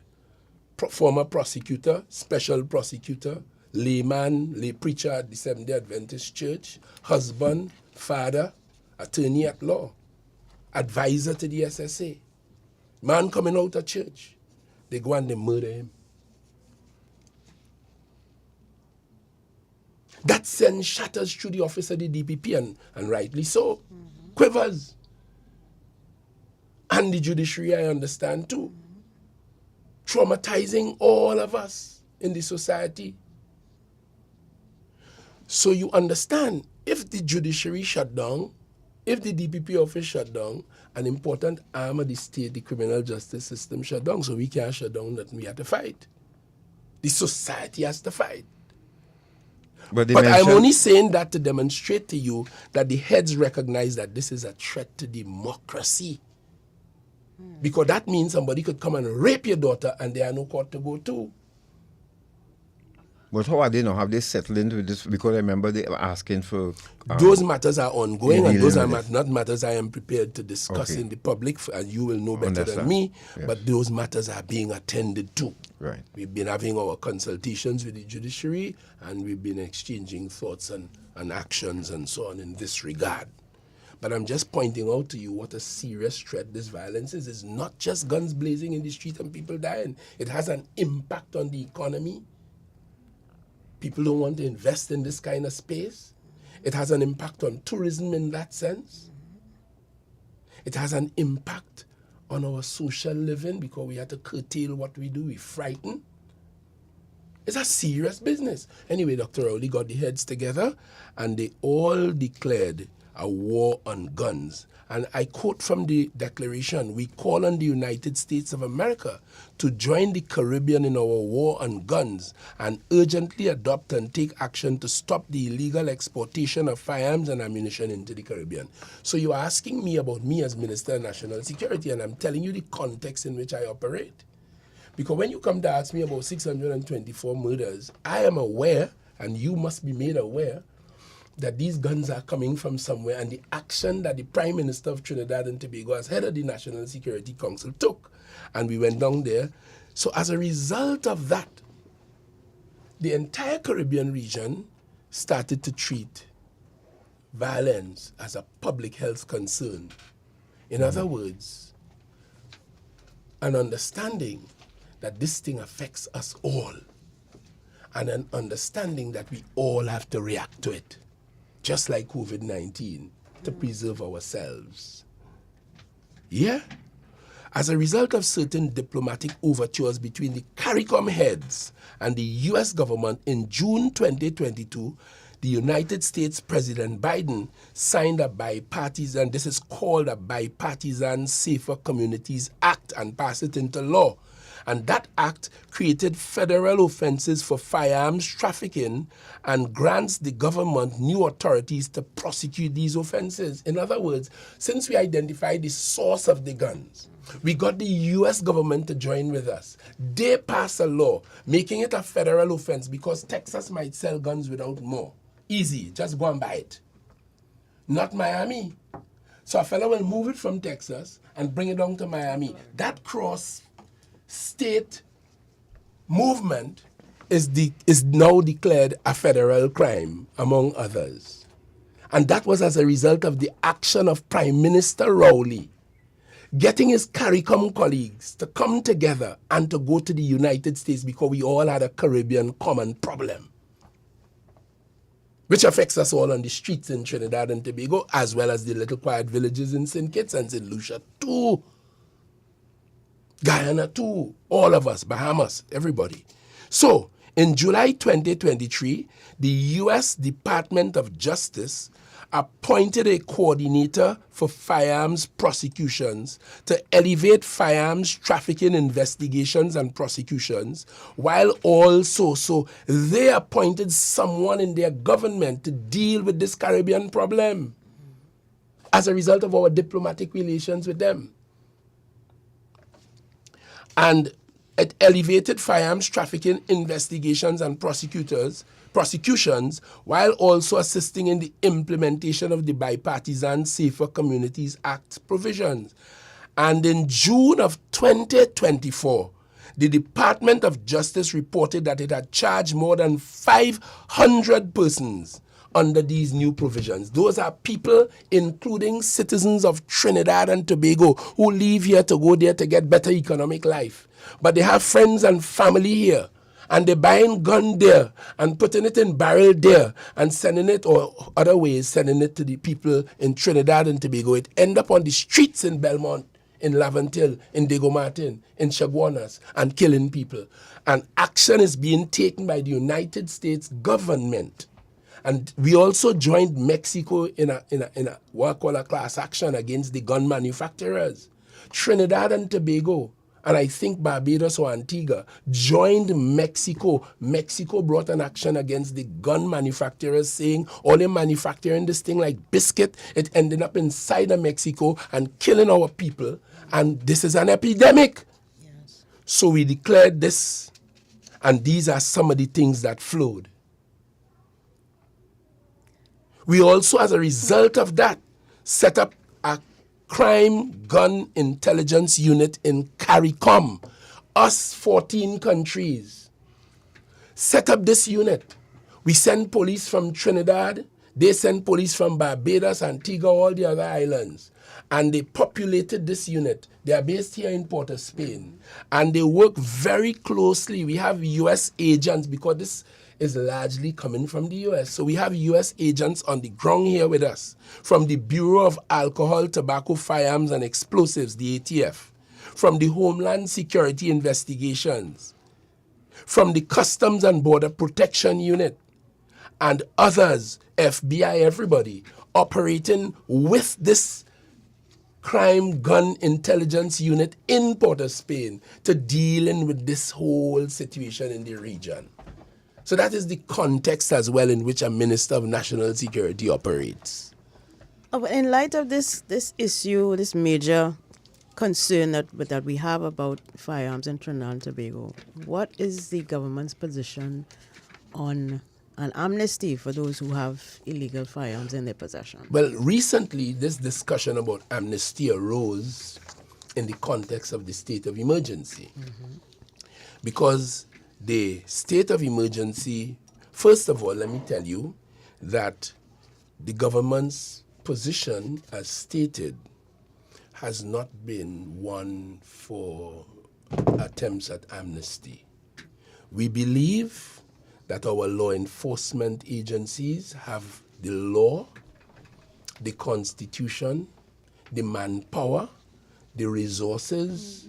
former prosecutor, special prosecutor, layman, lay preacher at the Seventh-day Adventist Church, husband, father, attorney at law, advisor to the SSA. Man coming out of church, they go and they murder him. That sends shatters through the office of the DPP, and rightly so. Quivers. And the judiciary, I understand too. Traumatizing all of us in the society. So you understand, if the judiciary shut down, if the DPP office shut down, an important arm of the state, the criminal justice system, shut down. So we can't shut down, that we have to fight. The society has to fight. But I'm only saying that to demonstrate to you that the heads recognize that this is a threat to democracy. Because that means somebody could come and rape your daughter and there are no court to go to. But how are they now? Have they settled into this? Because I remember they were asking for... those matters are ongoing, and those are not matters I am prepared to discuss in the public, and you will know better than me, but those matters are being attended to. Right. We've been having our consultations with the judiciary, and we've been exchanging thoughts and actions and so on in this regard. But I'm just pointing out to you what a serious threat this violence is. It's not just guns blazing in the street and people dying. It has an impact on the economy. People don't want to invest in this kind of space. It has an impact on tourism in that sense. It has an impact on our social living because we have to curtail what we do. We frighten. It's a serious business. Anyway, Dr. Rowley got the heads together and they all declared a war on guns. And I quote from the declaration, we call on the United States of America to join the Caribbean in our war on guns and urgently adopt and take action to stop the illegal exportation of firearms and ammunition into the Caribbean. So you're asking me about me as Minister of National Security, and I'm telling you the context in which I operate. Because when you come to ask me about 624 murders, I am aware, and you must be made aware, that these guns are coming from somewhere, and the action that the Prime Minister of Trinidad and Tobago as head of the National Security Council took, and we went down there. So as a result of that, the entire Caribbean region started to treat violence as a public health concern. In other words, an understanding that this thing affects us all, and an understanding that we all have to react to it, just like COVID-19, to preserve ourselves. Yeah? As a result of certain diplomatic overtures between the CARICOM heads and the US government in June 2022, the United States President Biden signed a bipartisan, this is called a Bipartisan Safer Communities Act, and passed it into law. And that act created federal offenses for firearms trafficking and grants the government new authorities to prosecute these offenses. In other words, since we identified the source of the guns, we got the US government to join with us. They passed a law making it a federal offense because Texas might sell guns without more. Easy, just go and buy it. Not Miami. So a fellow will move it from Texas and bring it down to Miami. That cross-state movement is now declared a federal crime, among others. And that was as a result of the action of Prime Minister Rowley getting his CARICOM colleagues to come together and to go to the United States because we all had a Caribbean common problem, which affects us all on the streets in Trinidad and Tobago, as well as the little quiet villages in St. Kitts and St. Lucia too. Guyana too, all of us, Bahamas, everybody. So, in July 2023, the U.S. Department of Justice appointed a coordinator for firearms prosecutions to elevate firearms trafficking investigations and prosecutions, while also, so they appointed someone in their government to deal with this Caribbean problem as a result of our diplomatic relations with them. And it elevated firearms trafficking investigations and prosecutions, while also assisting in the implementation of the Bipartisan Safer Communities Act provisions. And in June of 2024, the Department of Justice reported that it had charged more than 500 persons under these new provisions. Those are people, including citizens of Trinidad and Tobago, who leave here to go there to get better economic life. But they have friends and family here, and they're buying gun there and putting it in barrel there and sending it, or other ways, sending it to the people in Trinidad and Tobago. It end up on the streets in Belmont, in Laventille, in Diego Martin, in Chaguanas, and killing people. And action is being taken by the United States government. And we also joined Mexico in a what I call a class action against the gun manufacturers. Trinidad and Tobago, and I think Barbados or Antigua, joined Mexico. Mexico brought an action against the gun manufacturers, saying all they manufacturing this thing like biscuit, it ended up inside of Mexico and killing our people. And this is an epidemic. Yes. So we declared this, and these are some of the things that flowed. We also, as a result of that, set up a crime gun intelligence unit in CARICOM. Us 14 countries set up this unit. We send police from Trinidad, they send police from Barbados, Antigua, all the other islands. And they populated this unit. They are based here in Port of Spain. And they work very closely. We have US agents, because this is largely coming from the US. So we have US agents on the ground here with us, from the Bureau of Alcohol, Tobacco, Firearms and Explosives, the ATF, from the Homeland Security Investigations, from the Customs and Border Protection Unit, and others, FBI, everybody, operating with this crime gun intelligence unit in Port of Spain to dealing with this whole situation in the region. So that is the context as well in which a Minister of National Security operates. In light of this issue, this major concern that we have about firearms in Trinidad and Tobago, what is the government's position on an amnesty for those who have illegal firearms in their possession? Well, recently this discussion about amnesty arose in the context of the state of emergency. Because the state of emergency, first of all, let me tell you that the government's position, as stated, has not been one for attempts at amnesty. We believe that our law enforcement agencies have the law, the constitution, the manpower, the resources,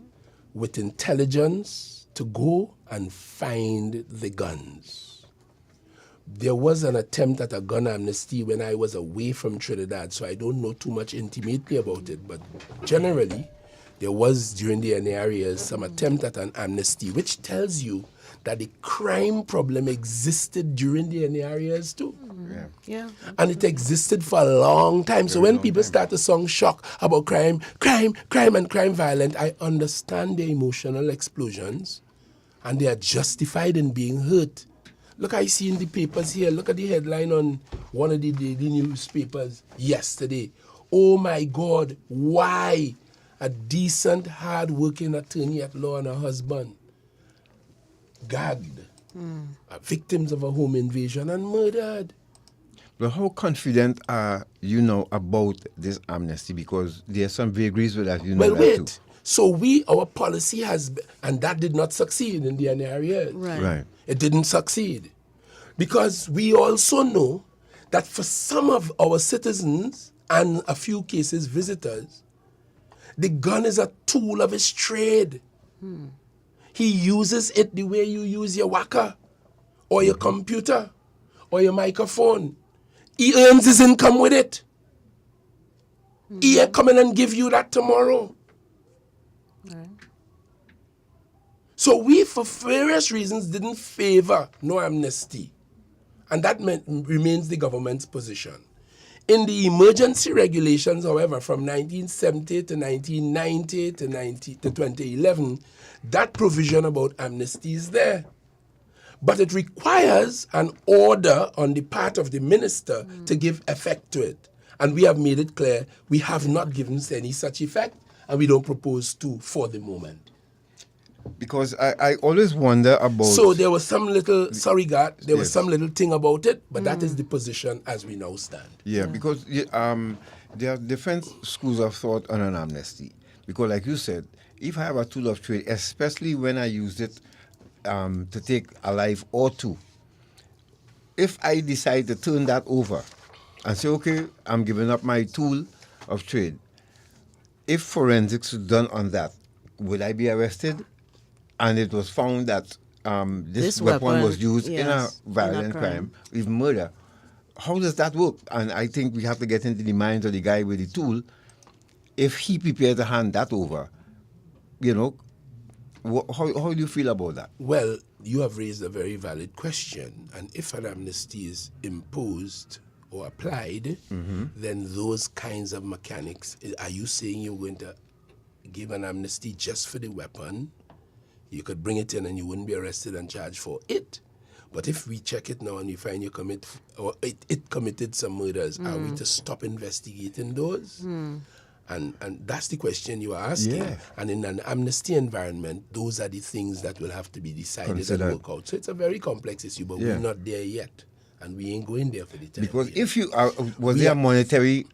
with intelligence to go and find the guns. There was an attempt at a gun amnesty when I was away from Trinidad, so I don't know too much intimately about it, but generally, there was during the NAR years some attempt at an amnesty, which tells you that the crime problem existed during the NAR years too. Yeah. And it existed for a long time. So when people start to song shock about crime, and crime violent, I understand their emotional explosions and they are justified in being hurt. Look, I see in the papers here, look at the headline on one of the daily newspapers yesterday. Oh my God, why a decent, hard-working attorney at law and her husband gagged, victims of a home invasion and murdered. But how confident are you now about this amnesty? Because there are some vagaries with that, Well, that wait. too. So our policy has, and that did not succeed in the NAR years. Right. It didn't succeed. Because we also know that for some of our citizens and a few cases visitors, the gun is a tool of his trade. He uses it the way you use your whacker or your computer or your microphone. He earns his income with it. He ain't coming and give you that tomorrow. So we, for various reasons, didn't favor no amnesty. And that remains the government's position. In the emergency regulations, however, from 1970 to 1990 to 2011, that provision about amnesty is there. But it requires an order on the part of the minister to give effect to it. And we have made it clear we have not given any such effect, and we don't propose to for the moment. Because I always wonder about... So there was some little, sorry God, there was some little thing about it, but that is the position as we now stand. Yeah, because there are different schools of thought on an amnesty. Because like you said, if I have a tool of trade, especially when I use it to take a life or two, if I decide to turn that over and say, okay, I'm giving up my tool of trade, if forensics is done on that, will I be arrested? And it was found that this weapon was used in a violent crime, even murder. How does that work? And I think we have to get into the minds of the guy with the tool. If he prepared to hand that over, how do you feel about that? Well, you have raised a very valid question. And if an amnesty is imposed or applied, then those kinds of mechanics, are you saying you're going to give an amnesty just for the weapon? You could bring it in and you wouldn't be arrested and charged for it. But if we check it now and we find you it committed some murders, are we to stop investigating those? And that's the question you are asking. Yeah. And in an amnesty environment, those are the things that will have to be decided and work out. So it's a very complex issue, but we're not there yet. And we ain't going there for the time. Because if you are, was there a monetary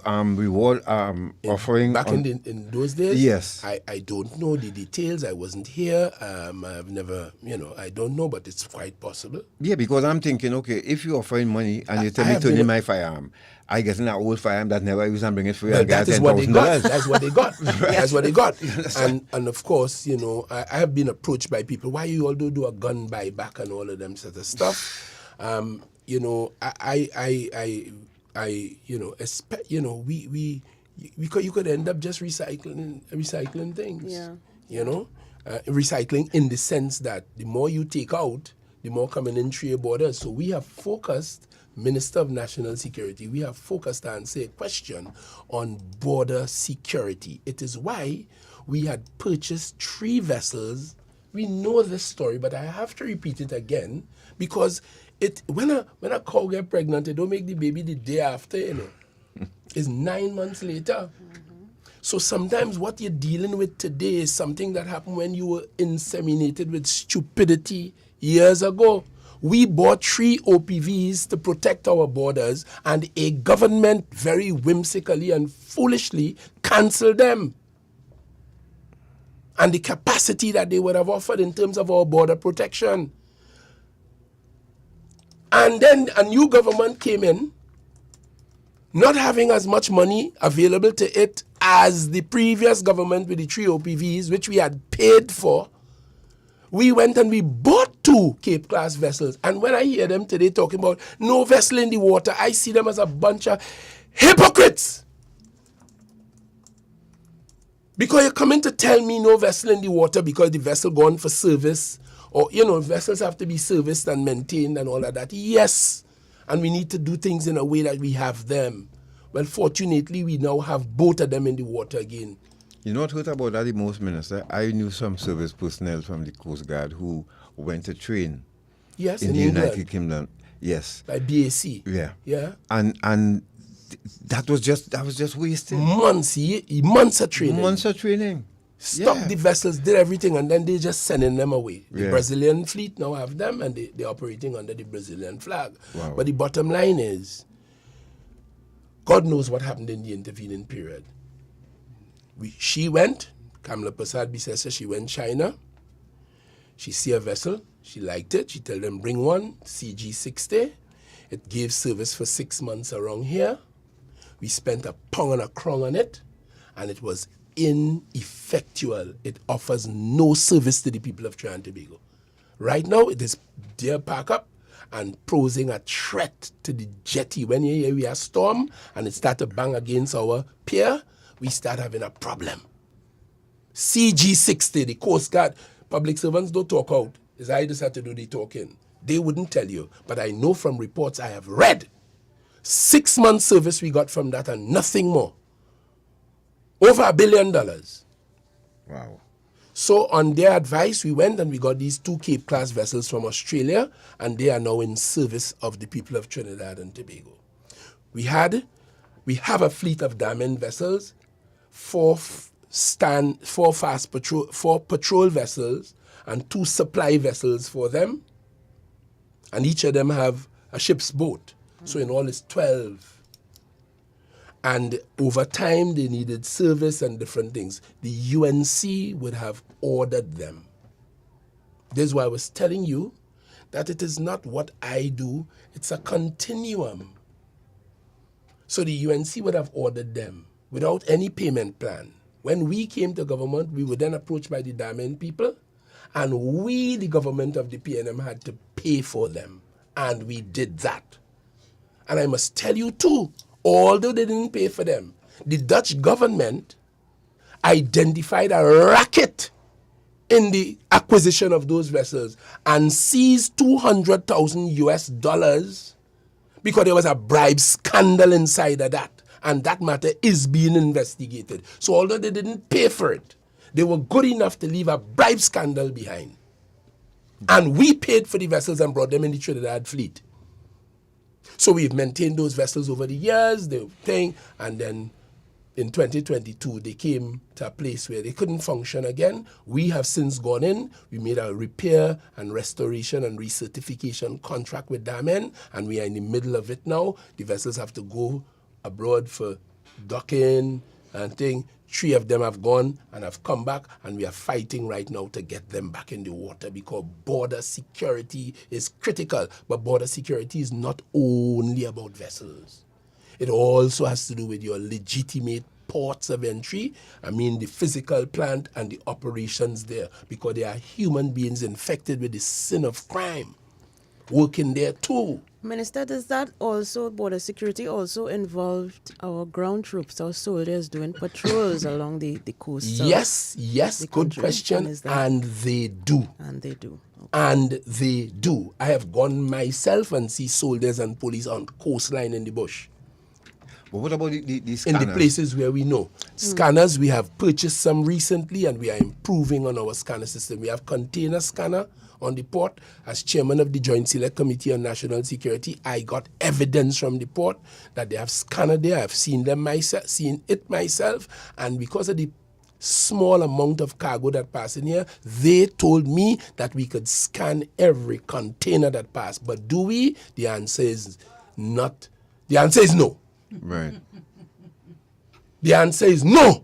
reward offering? Back in those days? Yes. I don't know the details. I wasn't here. I've never, I don't know, but it's quite possible. Yeah, because I'm thinking, okay, if you're offering money and you tell me turn in my firearm, I get an old firearm that never used and bring it free. Well, that is what they got. That's what they got. Right. That's what they got. And of course, I have been approached by people, why you all do a gun buyback and all of them sort of stuff. I you could end up just recycling things. Yeah. Recycling in the sense that the more you take out, the more coming in through your borders. So we have focused, Minister of National Security, we have focused to answer a question on border security. It is why we had purchased 3 vessels. We know this story, but I have to repeat it again because when a cow get pregnant, it don't make the baby the day after, It's 9 months later. So sometimes what you're dealing with today is something that happened when you were inseminated with stupidity years ago. We bought 3 OPVs to protect our borders, and a government very whimsically and foolishly canceled them. And the capacity that they would have offered in terms of our border protection. And then a new government came in, not having as much money available to it as the previous government with the 3 OPVs, which we had paid for. We went and we bought 2 Cape-class vessels. And when I hear them today talking about no vessel in the water, I see them as a bunch of hypocrites. Because you're coming to tell me no vessel in the water because the vessel gone for service, or, vessels have to be serviced and maintained and all of that. Yes, and we need to do things in a way that we have them. Well, fortunately, we now have both of them in the water again. You know what hurt about that the most, Minister? I knew some service personnel from the Coast Guard who went to train in the England. United Kingdom. Yes. By BAC. Yeah. Yeah. And that was just wasted. Months of training. Months of training. Stopped the vessels, did everything, and then they just sending them away. The Brazilian fleet now have them, and they're operating under the Brazilian flag. Wow. But the bottom line is, God knows what happened in the intervening period. She went, Kamala Prasad Bisesa, she went China. She see a vessel, she liked it. She tell them, bring one, CG60. It gave service for 6 months around here. We spent £1 and a crown on it, and it was ineffectual. It offers no service to the people of Trinidad and Tobago. Right now, it is dear pack up and posing a threat to the jetty. When you hear we have storm and it start to bang against our pier, we start having a problem. CG60, the Coast Guard, public servants don't talk out. It's I just have to do the talking. They wouldn't tell you, but I know from reports I have read. 6 months service we got from that and nothing more. Over $1 billion. Wow. So on their advice, we went and we got these 2 Cape-class vessels from Australia, and they are now in service of the people of Trinidad and Tobago. We have a fleet of diamond vessels, 4 patrol vessels, and 2 supply vessels for them. And each of them have a ship's boat. So in all it's 12. And over time, they needed service and different things. The UNC would have ordered them. This is why I was telling you that it is not what I do, it's a continuum. So the UNC would have ordered them without any payment plan. When we came to government, we were then approached by the Diamond people, and we, the government of the PNM, had to pay for them. And we did that. And I must tell you too, although they didn't pay for them, the Dutch government identified a racket in the acquisition of those vessels and seized $200,000 because there was a bribe scandal inside of that. And that matter is being investigated. So although they didn't pay for it, they were good enough to leave a bribe scandal behind. And we paid for the vessels and brought them in the Trinidad fleet. So we've maintained those vessels over the years, and then in 2022, they came to a place where they couldn't function again. We have since gone in, we made a repair and restoration and recertification contract with Damen, and we are in the middle of it now. The vessels have to go abroad for docking and thing. 3 of them have gone and have come back, and we are fighting right now to get them back in the water because border security is critical. But border security is not only about vessels. It also has to do with your legitimate ports of entry. I mean the physical plant and the operations there, because there are human beings infected with the sin of crime working there too. Minister, does that also, border security also involved our ground troops, our soldiers doing patrols along the coast? Yes, good country? question, and they do. And they do. And they do. I have gone myself and see soldiers and police on coastline in the bush. But what about the scanners? In the places where we know. Scanners, we have purchased some recently and we are improving on our scanner system. We have container scanner on the port. As chairman of the Joint Select Committee on National Security, I got evidence from the port that they have scanner there. I've seen it myself, and because of the small amount of cargo that passed in here, they told me that we could scan every container that passed. But do we? The answer is not. The answer is no. Right. The answer is no.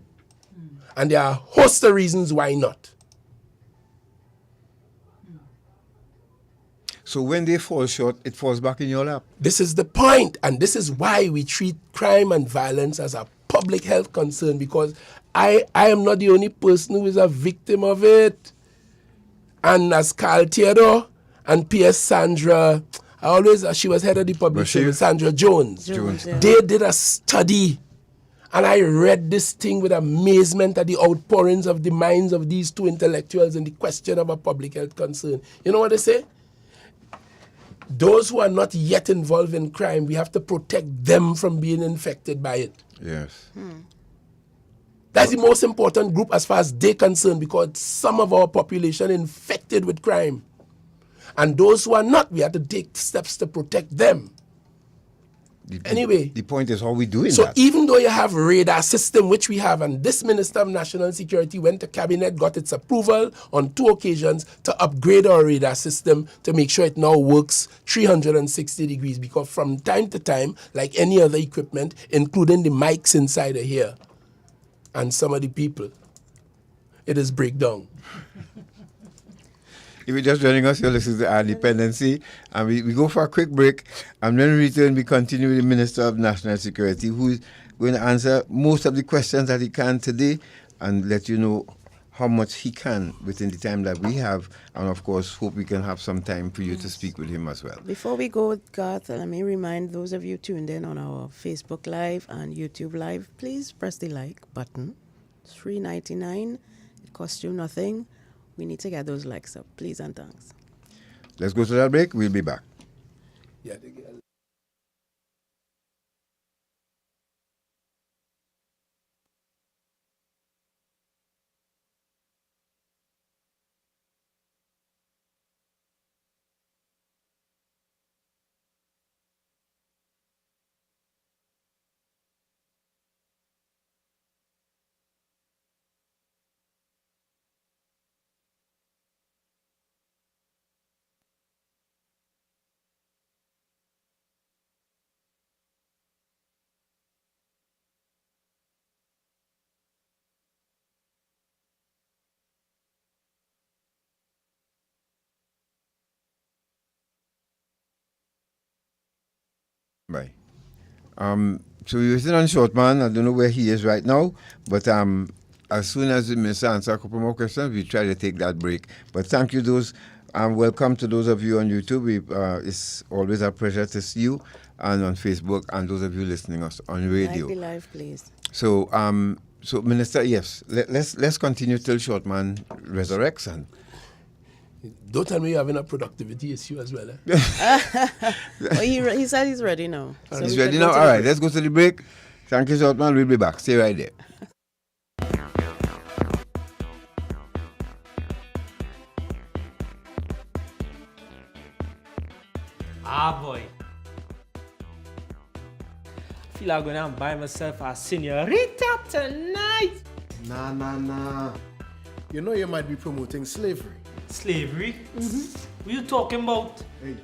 And there are a host of reasons why not. So when they fall short, it falls back in your lap. This is the point, and this is why we treat crime and violence as a public health concern, because I am not the only person who is a victim of it. And as Carl Theodore and P.S. Sandra, she was head of the publishing, Sandra Jones. Yeah. They did a study, and I read this thing with amazement at the outpourings of the minds of these two intellectuals in the question of a public health concern. You know what they say? Those who are not yet involved in crime, we have to protect them from being infected by it. Yes. That's the most important group as far as they're concerned, because some of our population infected with crime. And those who are not, we have to take steps to protect them. Anyway. The point is how we doing so that. So even though you have radar system, which we have, and this Minister of National Security went to Cabinet, got its approval on 2 occasions to upgrade our radar system to make sure it now works 360 degrees, because from time to time, like any other equipment, including the mics inside of here, and some of the people, it is breakdown. If you're just joining us, you're listening to Our Dependency, and we go for a quick break, and when we return, we continue with the Minister of National Security, who is going to answer most of the questions that he can today, and let you know how much he can within the time that we have, and of course, hope we can have some time for you to speak with him as well. Before we go, Garth, let me remind those of you tuned in on our Facebook Live and YouTube Live, please press the like button. It's $3.99. It costs you nothing. We need to get those likes up, please and thanks. Let's go to that break. We'll be back. Yeah. Bye. So we're sitting on Shortman. I don't know where he is right now, but as soon as the minister answers a couple more questions, we try to take that break. But thank you, those. Welcome to those of you on YouTube. It's always a pleasure to see you, and on Facebook, and those of you listening us on radio. Like the live, please. So, so Minister, yes, let's continue till Shortman resurrects. And don't tell me you're having a productivity issue as well. Eh? Well, he said he's ready now. So he's ready now? All right, let's go to the break. Thank you, Shortman. We'll be back. Stay right there. Ah, boy. Feel like going to buy myself a senorita tonight. Nah. You know you might be promoting slavery. Slavery? What are you talking about? Hey,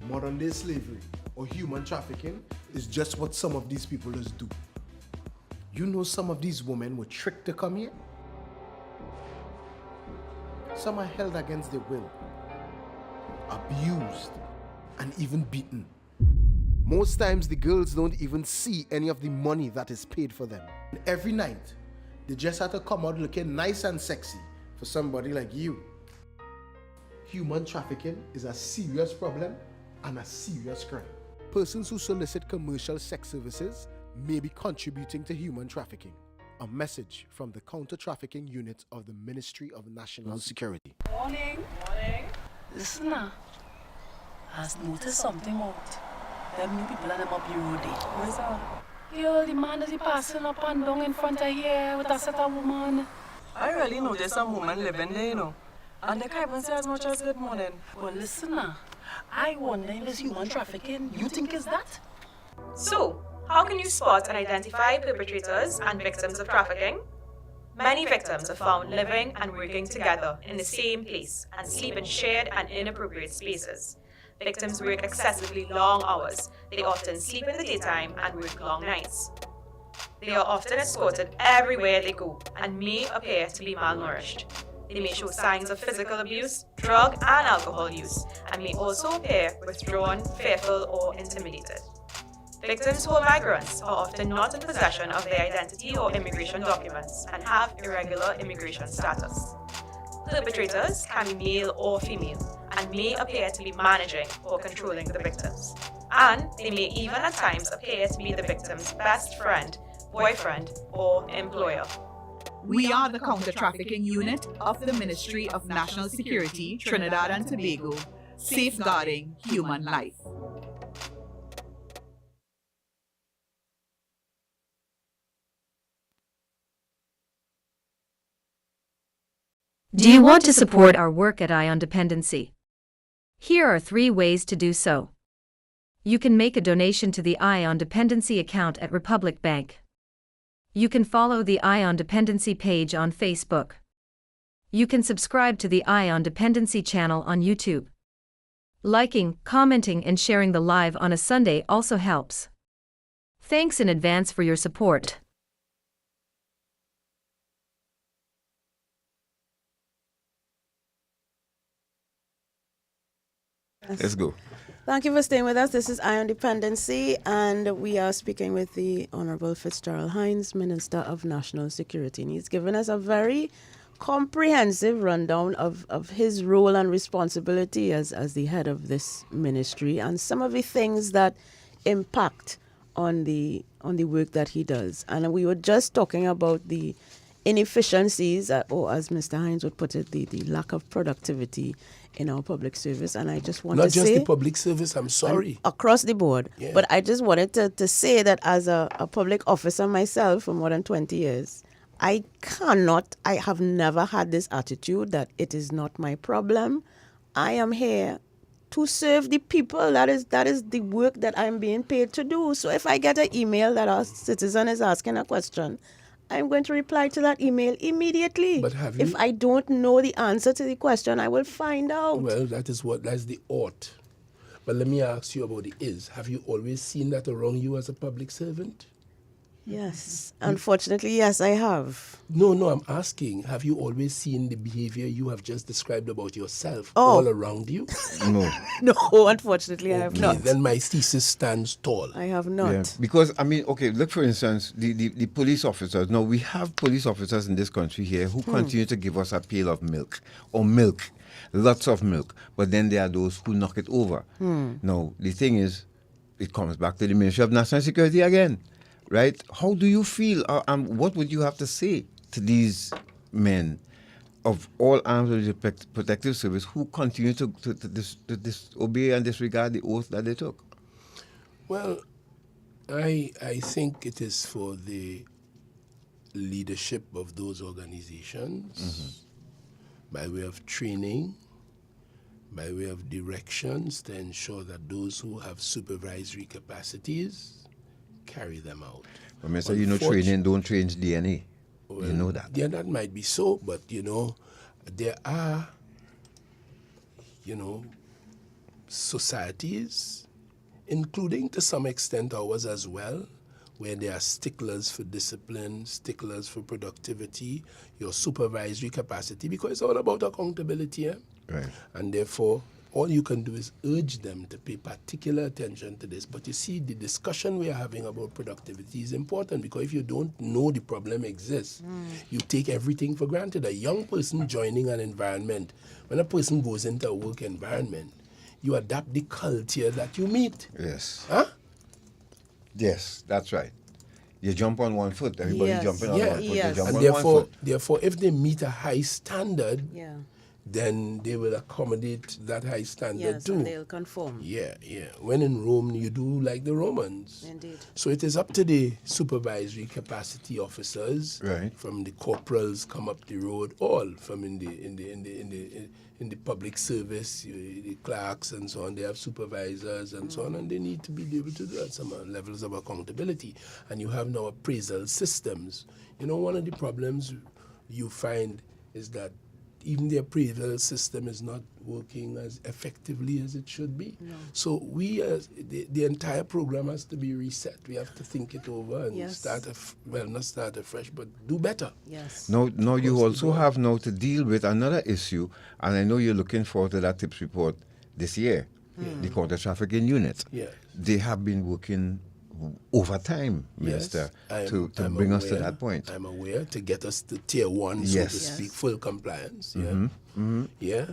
modern day slavery or human trafficking is just what some of these people just do. You know some of these women were tricked to come here? Some are held against their will, abused, and even beaten. Most times the girls don't even see any of the money that is paid for them. And every night, they just have to come out looking nice and sexy for somebody like you. Human trafficking is a serious problem, and a serious crime. Persons who solicit commercial sex services may be contributing to human trafficking. A message from the Counter-Trafficking Unit of the Ministry of National Security. Morning. Listen now. Has noticed something out. Them new people and them up the road there. Where's that? Yo, the man that he passing up and down in front of here with a set of woman. I really noticed some woman living there, you know. And they can't even say as much as good morning. But listen now. I wonder if it's human trafficking. You think it's that? So, how can you spot and identify perpetrators and victims of trafficking? Many victims are found living and working together in the same place and sleep in shared and inappropriate spaces. Victims work excessively long hours. They often sleep in the daytime and work long nights. They are often escorted everywhere they go and may appear to be malnourished. They may show signs of physical abuse, drug and alcohol use, and may also appear withdrawn, fearful, or intimidated. Victims who are migrants are often not in possession of their identity or immigration documents and have irregular immigration status. Perpetrators can be male or female and may appear to be managing or controlling the victims. And they may even at times appear to be the victim's best friend, boyfriend, or employer. We are the Counter-Trafficking Unit of the Ministry of National Security, Trinidad and Tobago, safeguarding human life. Do you want to support our work at Eye on Dependency? Here are 3 ways to do so. You can make a donation to the Eye on Dependency account at Republic Bank. You can follow the Eye on Dependency page on Facebook. You can subscribe to the Eye on Dependency channel on YouTube. Liking, commenting, and sharing the live on a Sunday also helps. Thanks in advance for your support. Let's go. Thank you for staying with us. This is Eye on Dependency, and we are speaking with the Honorable Fitzgerald Hinds, Minister of National Security. And he's given us a very comprehensive rundown of his role and responsibility as the head of this ministry and some of the things that impact on the work that he does. And we were just talking about the inefficiencies, or as Mr. Hinds would put it, the lack of productivity in our public service. And I just want Not to say... Not just the public service, I'm sorry. Across the board. Yeah. But I just wanted to say that as a public officer myself for more than 20 years, I have never had this attitude that it is not my problem. I am here to serve the people. That is the work that I'm being paid to do. So if I get an email that a citizen is asking a question, I'm going to reply to that email immediately. But have you? If I don't know the answer to the question, I will find out. Well, that's the ought. But let me ask you about the is. Have you always seen that around you as a public servant? Yes. Unfortunately, yes, I have. No, I'm asking, have you always seen the behavior you have just described about yourself all around you? No. No, unfortunately, I have not. Then my thesis stands tall. I have not. Yeah. Because, look, for instance, the police officers. Now, we have police officers in this country here who continue to give us a pail of milk, lots of milk. But then there are those who knock it over. Now, the thing is, it comes back to the Ministry of National Security again. Right? How do you feel? What would you have to say to these men of all arms of the protective service who continue to disobey and disregard the oath that they took? Well, I think it is for the leadership of those organizations, by way of training, by way of directions, to ensure that those who have supervisory capacities carry them out. But Mr. Training don't change DNA. Well, you know that. Yeah, that might be so, but there are, societies, including to some extent ours as well, where they are sticklers for discipline, sticklers for productivity, your supervisory capacity, because it's all about accountability. Right. And therefore, all you can do is urge them to pay particular attention to this. But you see, the discussion we are having about productivity is important, because if you don't know the problem exists, you take everything for granted. A young person joining an environment, when a person goes into a work environment, you adapt the culture that you meet. Yes. Huh? Yes, that's right. You jump on one foot, everybody jumping on one foot. You jump And on therefore, one foot. therefore, if they meet a high standard, then they will accommodate that high standard too. And they'll conform. Yeah. When in Rome, you do like the Romans. Indeed. So it is up to the supervisory capacity officers, right, from the corporals come up the road, all from in the public service, the clerks and so on. They have supervisors and so on, and they need to be able to do that, some levels of accountability. And you have now appraisal systems. You know, one of the problems you find is that even the appraisal system is not working as effectively as it should be. No. So the entire program has to be reset. We have to think it over and not start afresh, but do better. Yes. Now you also have now to deal with another issue, and I know you're looking forward to that TIPS report this year, the counter-trafficking unit. Yeah. They have been working overtime, Minister, to bring us to that point. I'm aware, to get us to tier 1, so to speak, full compliance. Yeah.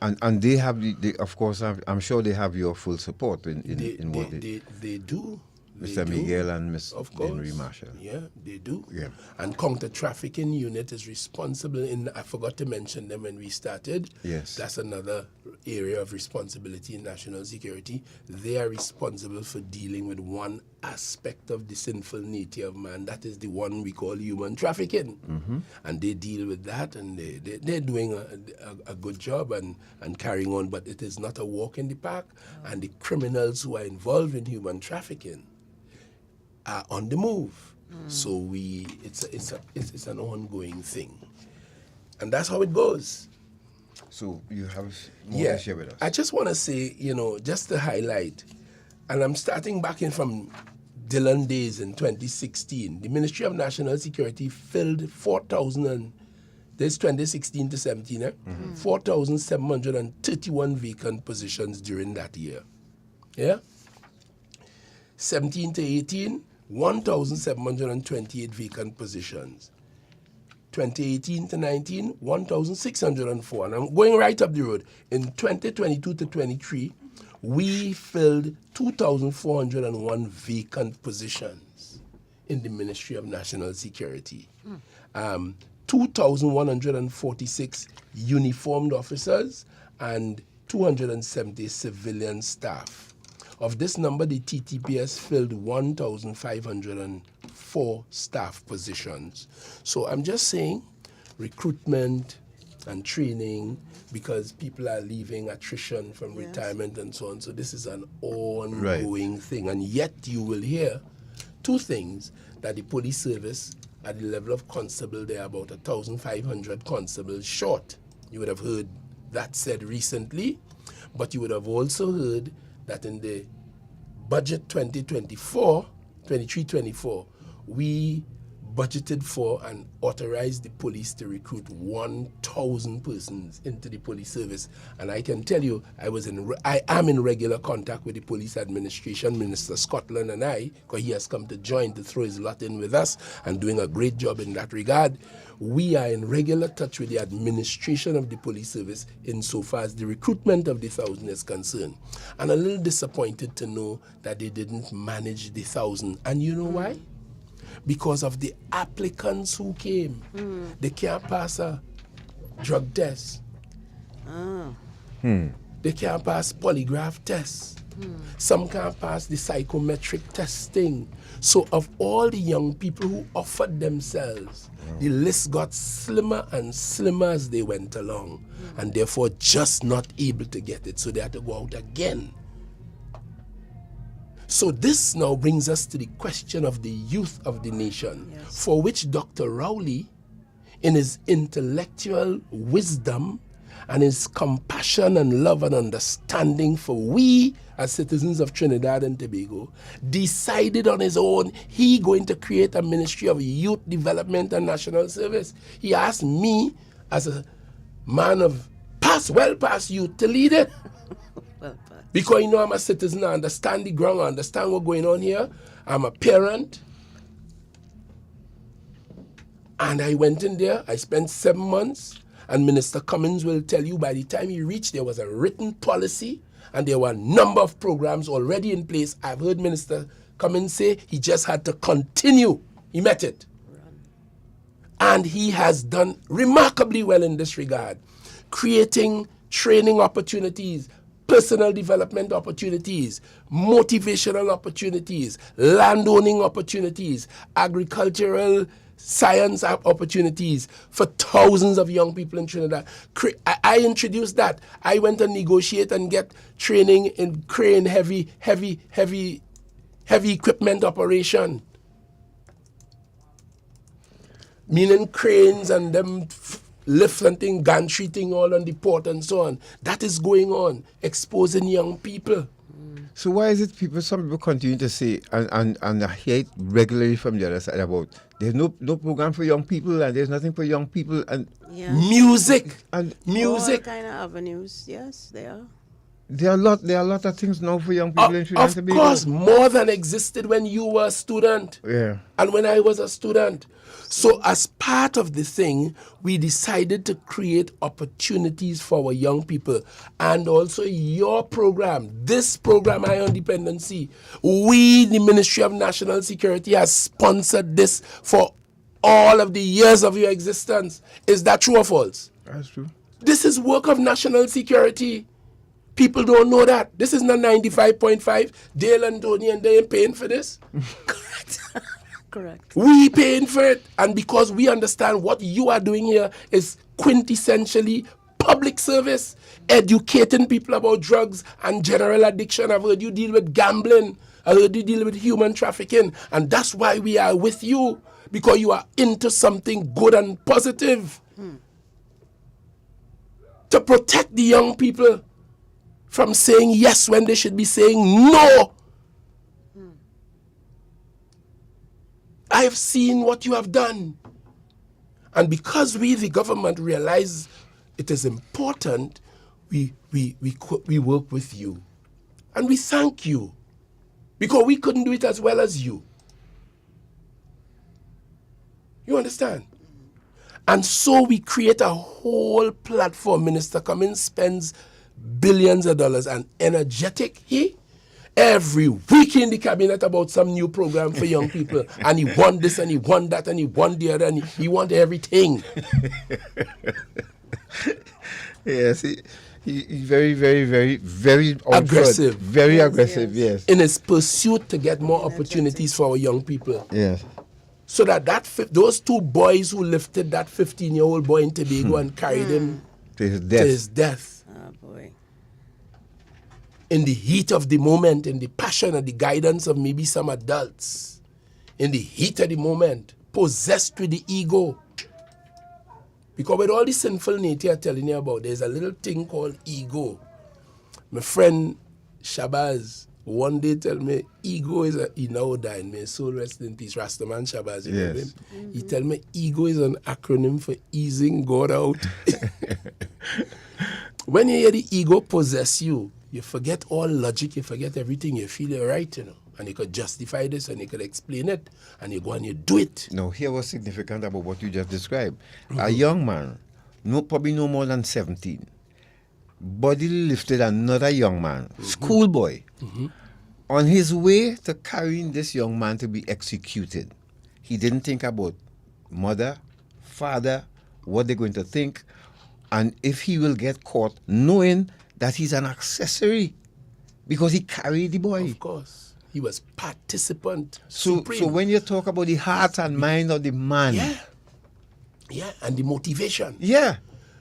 And they have, of course, I'm sure they have your full support in what they do. Mr. Miguel and Ms. Henry Marshall. Yeah, they do. Yeah. And counter-trafficking unit is responsible I forgot to mention them when we started. Yes. That's another area of responsibility in national security. They are responsible for dealing with one aspect of the sinful nature of man. That is the one we call human trafficking. Mm-hmm. And they deal with that, and they're doing a good job and carrying on, but it is not a walk in the park. And the criminals who are involved in human trafficking are on the move. So it's an ongoing thing. And that's how it goes. So you have more to share with us. I just want to say, just to highlight, and I'm starting back in from Dillon days in 2016, the Ministry of National Security filled 4,000, and this 2016 to 17, 4,731 vacant positions during that year. Yeah? 17 to 18, 1,728 vacant positions. 2018 to 19, 1,604. And I'm going right up the road. In 2022 to 23, we filled 2,401 vacant positions in the Ministry of National Security. 2,146 uniformed officers and 270 civilian staff. Of this number, the TTPS filled 1,504 staff positions. So I'm just saying, recruitment and training, because people are leaving, attrition from retirement and so on. So this is an ongoing thing. And yet you will hear two things, that the police service at the level of constable, they are about 1,500 constables short. You would have heard that said recently, but you would have also heard that in the budget 23-24, we budgeted for and authorized the police to recruit 1,000 persons into the police service. And I can tell you, I am in regular contact with the police administration, Minister Scotland and I, because he has come to join to throw his lot in with us and doing a great job in that regard. We are in regular touch with the administration of the police service insofar as the recruitment of the 1,000 is concerned. And a little disappointed to know that they didn't manage the 1,000. And you know why? Because of the applicants who came. They can't pass a drug test. They can't pass polygraph tests. Some can't pass the psychometric testing. So of all the young people who offered themselves, the list got slimmer and slimmer as they went along, and therefore just not able to get it. So they had to go out again. So this now brings us to the question of the youth of the nation, for which Dr. Rowley, in his intellectual wisdom and his compassion and love and understanding for we as citizens of Trinidad and Tobago, decided on his own he going to create a Ministry of Youth Development and National Service. He asked me, as a man of well past youth, to lead it. Because I'm a citizen, I understand the ground, I understand what's going on here. I'm a parent. And I went in there, I spent 7 months, and Minister Cummins will tell you by the time he reached, there was a written policy And there were a number of programs already in place. I've heard Minister come and say he just had to continue. He met it. And he has done remarkably well in this regard, creating training opportunities, personal development opportunities, motivational opportunities, landowning opportunities, agricultural science opportunities for thousands of young people in Trinidad. I introduced that. I went and negotiate and get training in crane heavy equipment operation. Meaning cranes and them lift and thing, gantry thing all on the port and so on. That is going on, exposing young people. So why is it some people continue to say, and I hear it regularly from the other side about there's no program for young people and there's nothing for young people and music. All kind of avenues, yes, they are. There are a lot of things now for young people in Trinidad and Tobago. Of course, more than existed when you were a student. Yeah. And when I was a student. So as part of the thing, we decided to create opportunities for our young people. And also your program, this program, Eye on Dependency, we, the Ministry of National Security, has sponsored this for all of the years of your existence. Is that true or false? That's true. This is work of national security. People don't know that. This is not 95.5. Dale and Tony and they ain't paying for this. Correct. We paying for it. And because we understand what you are doing here is quintessentially public service, educating people about drugs and general addiction. I've heard you deal with gambling. I heard you deal with human trafficking. And that's why we are with you, because you are into something good and positive. To protect the young people from saying yes when they should be saying no. I have seen what you have done. And because we, the government, realize it is important, we work with you. And we thank you. Because we couldn't do it as well as you. You understand? And so we create a whole platform. Minister Cummins spends billions of dollars and energetic. Every week in the cabinet about some new program for young people. And he want this and he want that and he want the other and he want everything. Yes, he's very, very, very, very aggressive. Very aggressive, yes. In his pursuit to get more opportunities for our young people. Yes. So those two boys who lifted that 15-year-old boy in Tobago and carried him to his death. Oh, boy. In the heat of the moment, in the passion and the guidance of maybe some adults, in the heat of the moment, possessed with the ego. Because with all the sinful nature I'm telling you about, there's a little thing called ego. My friend Shabazz one day tell me, ego is he now died, may soul rest in peace, Rastaman Shabazz, you know him? He tell me, ego is an acronym for easing God out. When you hear the ego possess you, you forget all logic, you forget everything, you feel you're right, you know. And you could justify this and you could explain it, and you go and you do it. Now, here was significant about what you just described. A young man, probably no more than 17, bodily lifted another young man, schoolboy, on his way to carrying this young man to be executed. He didn't think about mother, father, what they're going to think, and if he will get caught, knowing that he's an accessory because he carried the boy. Of course. He was participant. So when you talk about the heart and mind of the man. Yeah, and the motivation. Yeah.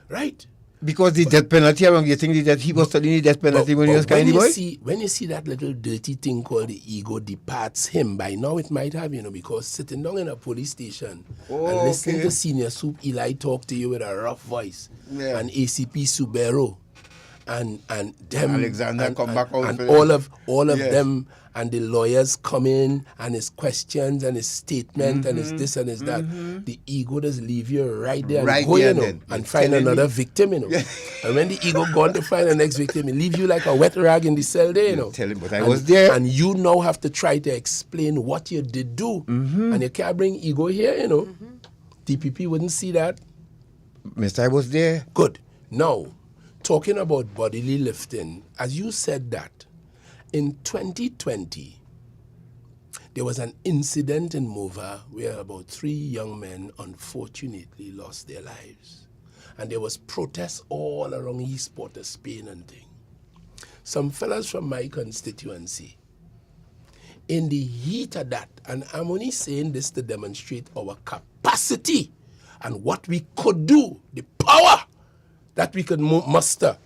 Right. Because the death penalty, you think that he was studying the death penalty when he was carrying the boy? When you see that little dirty thing called the ego departs him, by now it might have, because sitting down in a police station and listening to Senior Soup Eli talk to you with a rough voice, and ACP Subero, and them, Alexander come back out and all of them, and the lawyers come in and his questions and his statement and his this and his that. The ego does leave you right there and go, and find another victim, And when the ego gone to find the next victim, it leave you like a wet rag in the cell there, Tell him, but I was there. And you now have to try to explain what you did do. And you can't bring ego here, DPP wouldn't see that. Mister, I was there. Good. Now, talking about bodily lifting, as you said that, in 2020, there was an incident in Mova where about 3 young men unfortunately lost their lives. And there was protests all around Eastport of Spain and thing. Some fellas from my constituency, in the heat of that, and I'm only saying this to demonstrate our capacity and what we could do, the power that we could muster.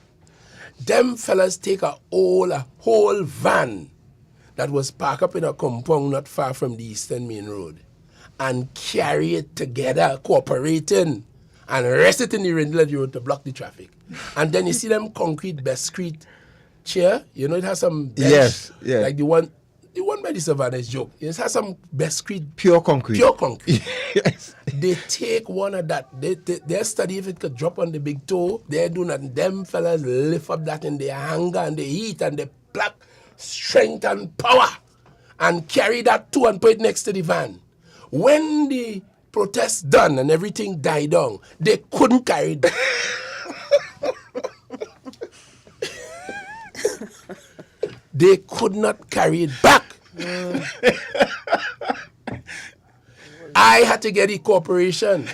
Them fellas take a whole van that was parked up in a compound not far from the Eastern Main Road and carry it together, cooperating, and rest it in the middle of the road to block the traffic. And then you see them concrete Bescrete chair, you know, it has some bench, yes, yeah, like the one by the Savannah is joke. It has some Bescrete pure concrete. Yes. They take one of that. They study if it could drop on the big toe. They do nothing. Them fellas lift up that in their anger and the heat and the black strength and power and carry that too and put it next to the van. When the protest done and everything died down, they couldn't carry it back. They could not carry it back. I had to get a cooperation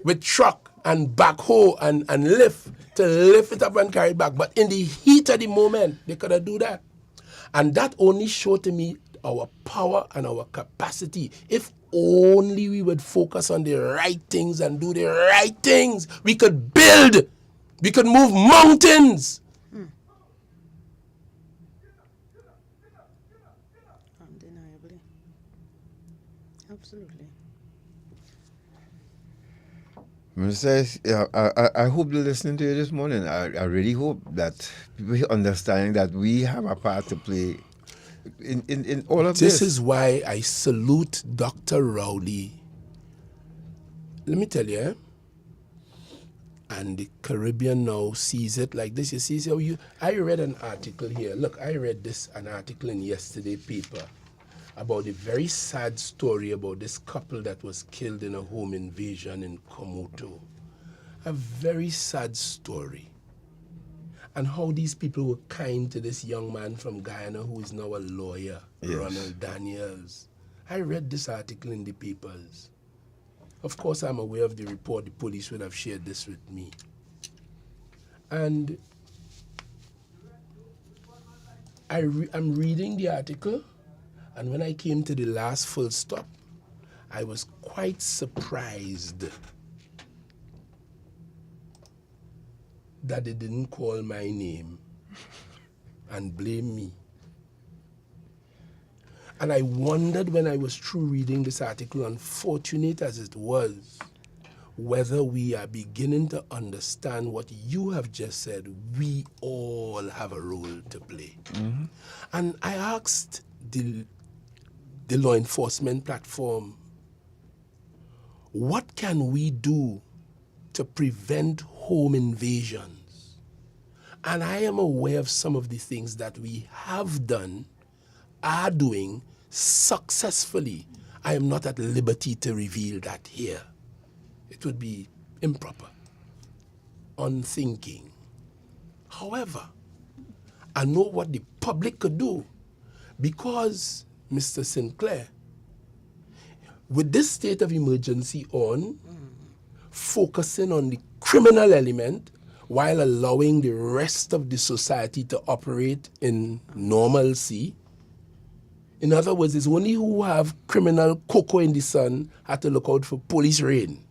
with truck and backhoe and lift to lift it up and carry it back. But in the heat of the moment, they could not do that. And that only showed to me our power and our capacity. If only we would focus on the right things and do the right things, we could build, we could move mountains. Undeniably. Absolutely. Minister, I hope they're listening to you this morning. I really hope that people understanding that we have a part to play in all of this. This is why I salute Dr. Rowley. Let me tell you, and the Caribbean now sees it like this. You see, so I read an article here. Look, I read an article in yesterday's paper about a very sad story about this couple that was killed in a home invasion in Komodo. A very sad story. And how these people were kind to this young man from Guyana who is now a lawyer, yes. Ronald Daniels. I read this article in the papers. Of course, I'm aware of the report. The police would have shared this with me. And I'm reading the article, and when I came to the last full stop, I was quite surprised that they didn't call my name and blame me. And I wondered when I was through reading this article, unfortunate as it was, whether we are beginning to understand what you have just said. We all have a role to play. Mm-hmm. And I asked the law enforcement platform, what can we do to prevent home invasions? And I am aware of some of the things that we have done, are doing successfully. I am not at liberty to reveal that here. It would be improper, unthinking. However, I know what the public could do, because, Mr. Sinclair, with this state of emergency on, focusing on the criminal element while allowing the rest of the society to operate in normalcy. In other words, it's only who have criminal cocoa in the sun have to look out for police rain.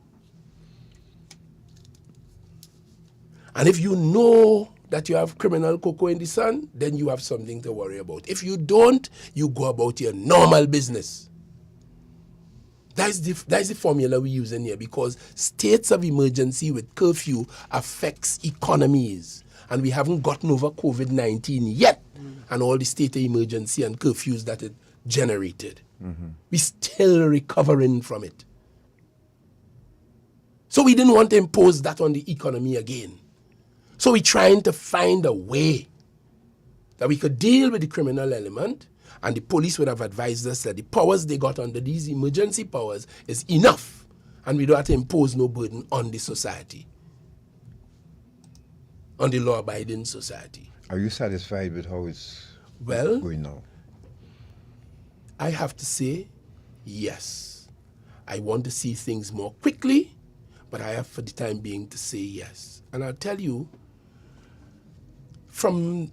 And if you know that you have criminal cocoa in the sun, then you have something to worry about. If you don't, you go about your normal business. That's the formula we use in here, because states of emergency with curfew affects economies. And we haven't gotten over COVID-19 yet, and all the state of emergency and curfews that it generated. Mm-hmm. We're still recovering from it. So we didn't want to impose that on the economy again. So we're trying to find a way that we could deal with the criminal element, and the police would have advised us that the powers they got under these emergency powers is enough, and we don't have to impose no burden on the society. on the law-abiding society. Are you satisfied with how it's Well, going now? I have to say, yes. I want to see things more quickly, but I have for the time being to say yes. And I'll tell you, from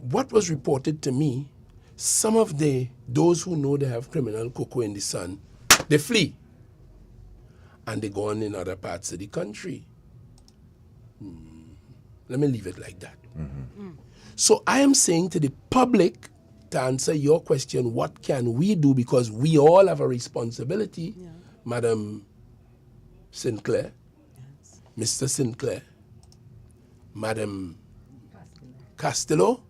what was reported to me, some of those who know they have criminal cocoa in the sun, they flee. And they go on in other parts of the country. Let me leave it like that. So I am saying to the public, to answer your question, what can we do? Because we all have a responsibility, Madam Sinclair, Mr. Sinclair, Madam Castillo.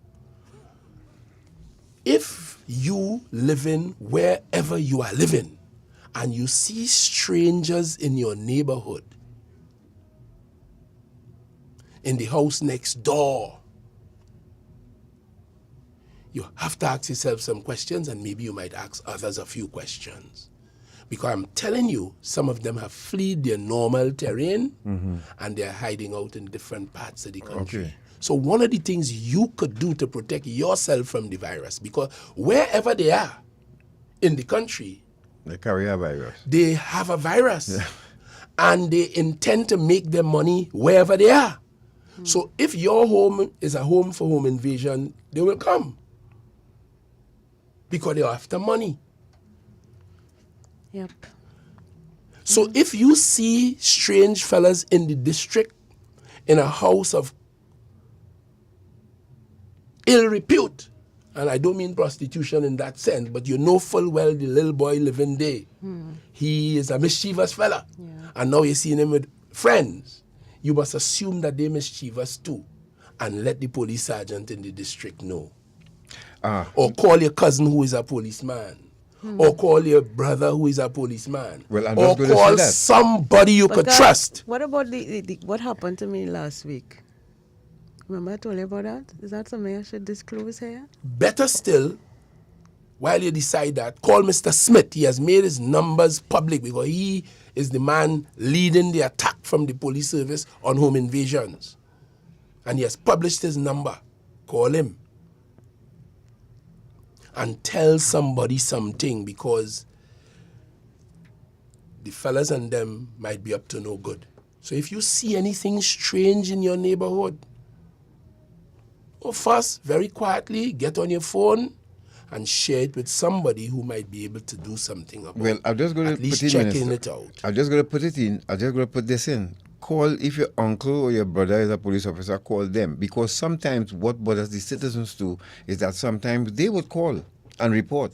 If you living wherever you are living and you see strangers in your neighborhood, in the house next door, you have to ask yourself some questions, and maybe you might ask others a few questions. Because I'm telling you, some of them have fled their normal terrain and they're hiding out in different parts of the country. Okay. So one of the things you could do to protect yourself from the virus, because wherever they are in the country, They carry a virus. they have a virus and they intend to make their money wherever they are. So if your home is a home for home invasion, they will come because they're after money. Yep. So if you see strange fellas in the district in a house of ill repute, and I don't mean prostitution in that sense, but you know full well the little boy living there, he is a mischievous fella, and now you're seeing him with friends, you must assume that they're mischievous too, and let the police sergeant in the district know. Or call your cousin who is a policeman. Or call your brother who is a policeman. Well, I'm or just going to call say that. somebody you But could guys, trust. What about the what happened to me last week? Remember I told you about that? Is that something I should disclose here? Better still, while you decide that, call Mr. Smith. He has made his numbers public because he is the man leading the attack from the police service on home invasions. And he has published his number. Call him. And tell somebody something, because the fellas and them might be up to no good. So if you see anything strange in your neighborhood, first, very quietly, get on your phone and share it with somebody who might be able to do something about it. Well, I'm just going to At least put in, checking Minister. it out. I'm just going to put it in. I'm just going to put this in. Call, if your uncle or your brother is a police officer, call them. Because sometimes what bothers the citizens too is that sometimes they would call and report.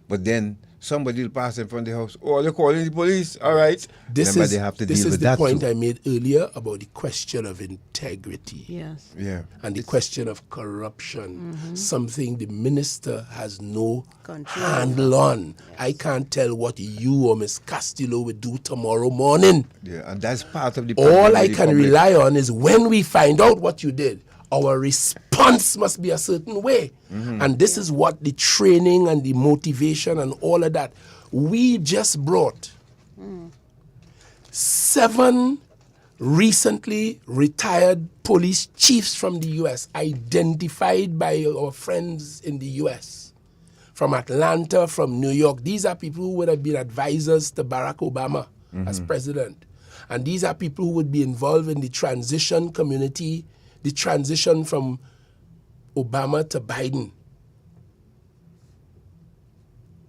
But then somebody will pass in front of the house. Oh, they're calling the police. All right. This Remember, is, they have to this deal is with the that point too. I made earlier about the question of integrity. Yes. Yeah. And the question of corruption. Something the minister has no Control. handle on. I can't tell what you or Ms. Castillo will do tomorrow morning. Yeah, and that's part of the All problem I with the can public. rely on is when we find out what you did, our response must be a certain way. And this is what the training and the motivation and all of that. We just brought 7 recently retired police chiefs from the U.S., identified by our friends in the U.S., from Atlanta, from New York. These are people who would have been advisors to Barack Obama as president. And these are people who would be involved in the transition community, the transition from Obama to Biden.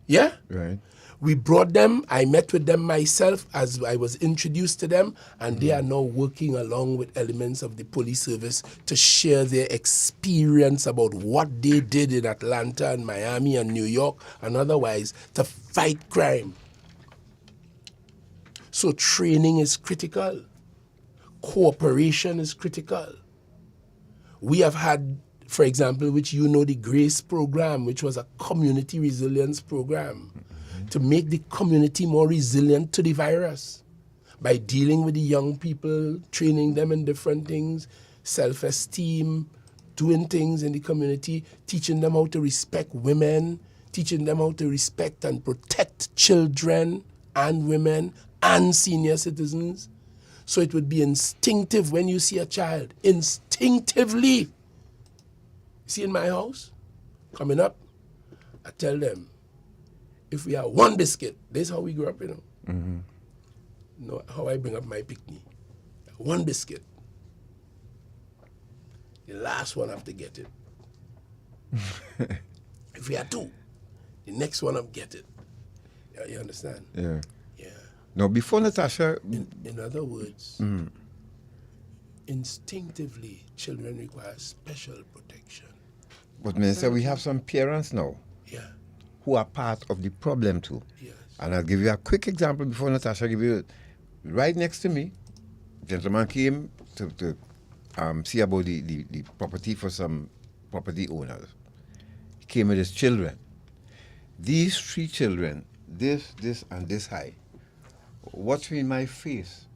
Yeah? Right. We brought them, I met with them myself as I was introduced to them, and they are now working along with elements of the police service to share their experience about what they did in Atlanta and Miami and New York and otherwise to fight crime. So training is critical. Cooperation is critical. We have had, for example, which you know, the GRACE program, which was a community resilience program to make the community more resilient to the virus by dealing with the young people, training them in different things, self-esteem, doing things in the community, teaching them how to respect women, teaching them how to respect and protect children and women and senior citizens. So it would be instinctive when you see a child, instinctively. See, in my house, coming up, I tell them, if we have one biscuit, this is how we grew up, you know. Mm-hmm. You know how I bring up my picnic. One biscuit. The last one have to get it. If we have two, the next one have get it. Yeah, you understand? Yeah. Yeah. Now, before Natasha... In other words, instinctively, children require special protection. But Minister, we have some parents now who are part of the problem too. Yes. And I'll give you a quick example before Natasha give you. Right next to me, a gentleman came to see about the property for some property owners. He came with his children. These 3 children, this, and this high, watched me in my face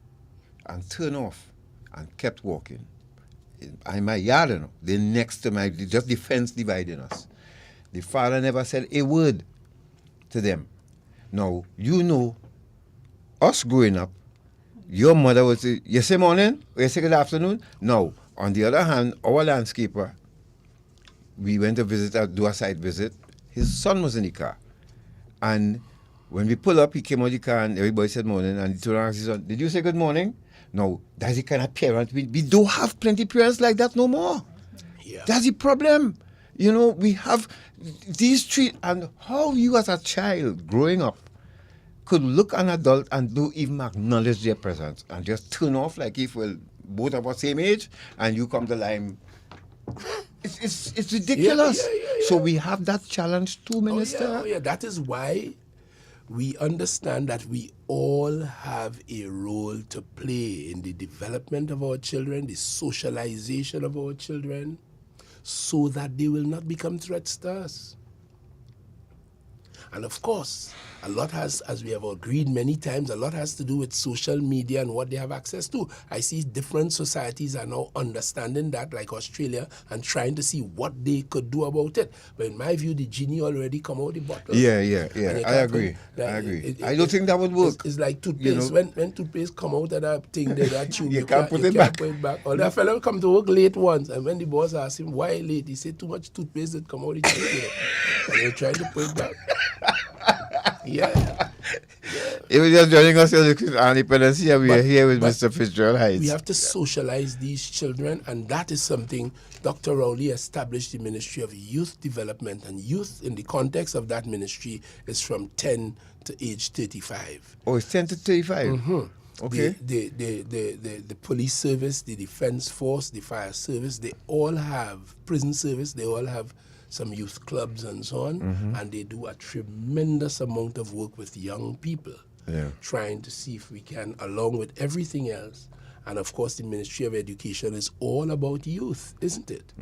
and turned off and kept walking. In my yard, you know, they're next to my, just the fence dividing us. The father never said a word to them. Now, you know, us growing up, your mother would say, you say morning, or you say good afternoon. Now, on the other hand, our landscaper, we went to visit, do a site visit. His son was in the car. And when we pull up, he came out of the car and everybody said morning. And he told his son, did you say good morning? No, that's the kind of parent. We don't have plenty of parents like that no more. Yeah. That's the problem. You know, we have these 3, and how you as a child growing up could look an adult and don't even acknowledge their presence and just turn off like if we're both of us same age and you come to line. It's ridiculous. Yeah. So we have that challenge too, Minister. Oh yeah. That is why we understand that we all have a role to play in the development of our children, the socialization of our children, so that they will not become threats to us. And of course, a lot has, as we have agreed many times, a lot has to do with social media and what they have access to. I see different societies are now understanding that, like Australia, and trying to see what they could do about it. But in my view, the genie already come out the bottle. Yeah. I agree. I don't think that would work. It's like toothpaste. You know? When toothpaste come out of that thing, that tube, you can't put it back. Or that fellow come to work late once, and when the boss asked him why late, he said too much toothpaste that come out of the tube. And they tried to put it back. Yeah. If you're just joining us on Dependency, we are here with Mr. Fitzgerald Hinds. We have to socialize these children, and that is something Dr. Rowley established the Ministry of Youth Development, and youth in the context of that ministry is from 10 to age 35. Oh, it's 10 to 35? Mm-hmm. Okay. The police service, the defense force, the fire service, they all have prison service, they all have some youth clubs and so on, and they do a tremendous amount of work with young people, trying to see if we can, along with everything else, and of course the Ministry of Education is all about youth, isn't it?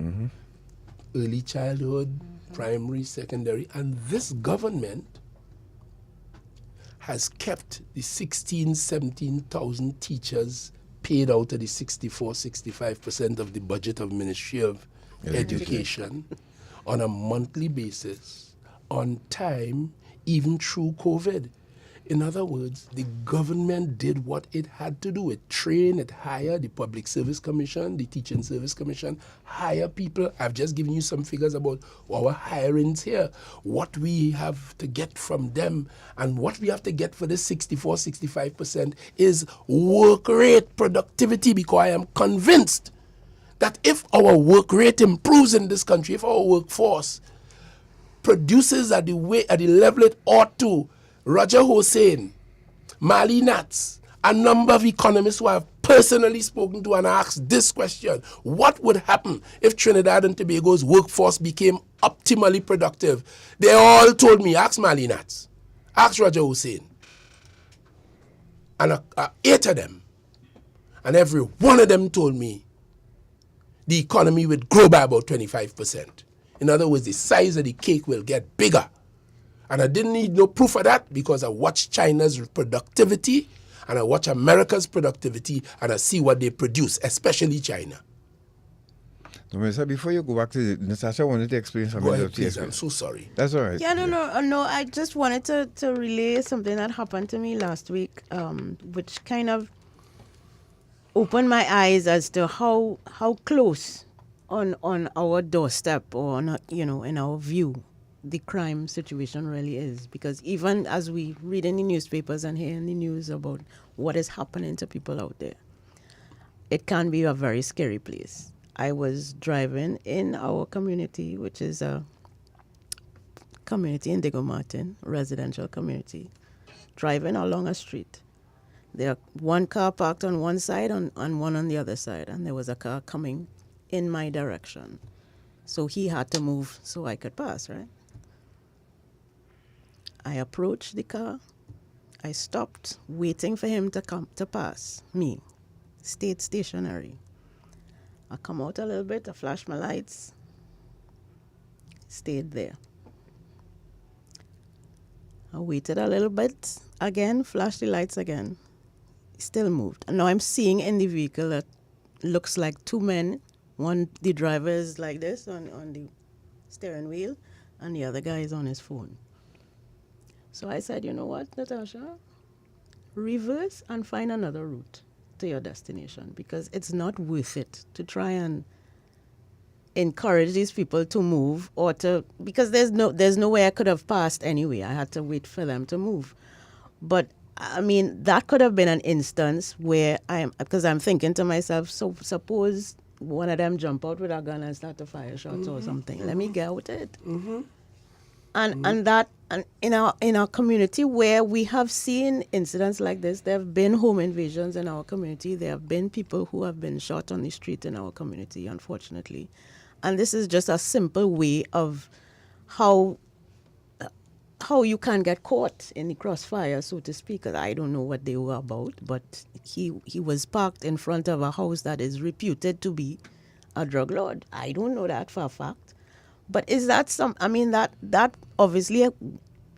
Early childhood, primary, secondary, and this government has kept the 17,000 teachers paid out of the 65% of the budget of Ministry of Education on a monthly basis, on time, even through COVID. In other words, the government did what it had to do. It trained, it hired the Public Service Commission, the Teaching Service Commission, hire people. I've just given you some figures about our hirings here, what we have to get from them, and what we have to get for this 65% is work rate productivity, because I am convinced that if our work rate improves in this country, if our workforce produces at the level it ought to, Roger Hossein, Mali Nats, a number of economists who I have personally spoken to and asked this question: what would happen if Trinidad and Tobago's workforce became optimally productive? They all told me, ask Mali Nats, ask Roger Hossein, and 8 of them, and every one of them told me the economy would grow by about 25%. In other words, the size of the cake will get bigger. And I didn't need no proof of that, because I watched China's productivity and I watch America's productivity and I see what they produce, especially China. No, Minister, before you go back to Natasha, I wanted to explain something. Go ahead, please. I'm so sorry. That's all right. Yeah, no. I just wanted to relay something that happened to me last week, which kind of opened my eyes as to how close on our doorstep or on in our view the crime situation really is. Because even as we read in the newspapers and hear in the news about what is happening to people out there, it can be a very scary place. I was driving in our community, which is a community in Diego Martin, residential community, driving along a street. There one car parked on one side and one on the other side, and there was a car coming in my direction. So he had to move so I could pass, right? I approached the car. I stopped, waiting for him to come to pass me. Stayed stationary. I come out a little bit, I flashed my lights, stayed there. I waited a little bit, again, flashed the lights again, still moved. And now I'm seeing in the vehicle that looks like two men. One, the driver is like this on the steering wheel, and the other guy is on his phone. So I said, you know what, Natasha? Reverse and find another route to your destination, because it's not worth it to try and encourage these people to move because there's no way I could have passed anyway. I had to wait for them to move. But I mean, that could have been an instance where because I'm thinking to myself, so suppose one of them jump out with a gun and start to fire shots or something. Let me get with it. And in our community where we have seen incidents like this, there have been home invasions in our community. There have been people who have been shot on the street in our community, unfortunately. And this is just a simple way of how you can get caught in the crossfire, so to speak. 'Cause I don't know what they were about, but he was parked in front of a house that is reputed to be a drug lord. I don't know that for a fact. But is that that obviously,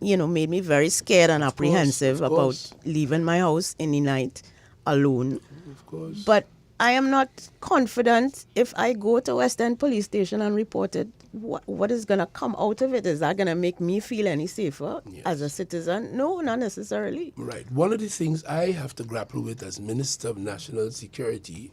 made me very scared and apprehensive about leaving my house in the night alone. Of course. But I am not confident if I go to West End Police Station and report it, what is going to come out of it? Is that going to make me feel any safer as a citizen? No, not necessarily. Right. One of the things I have to grapple with as Minister of National Security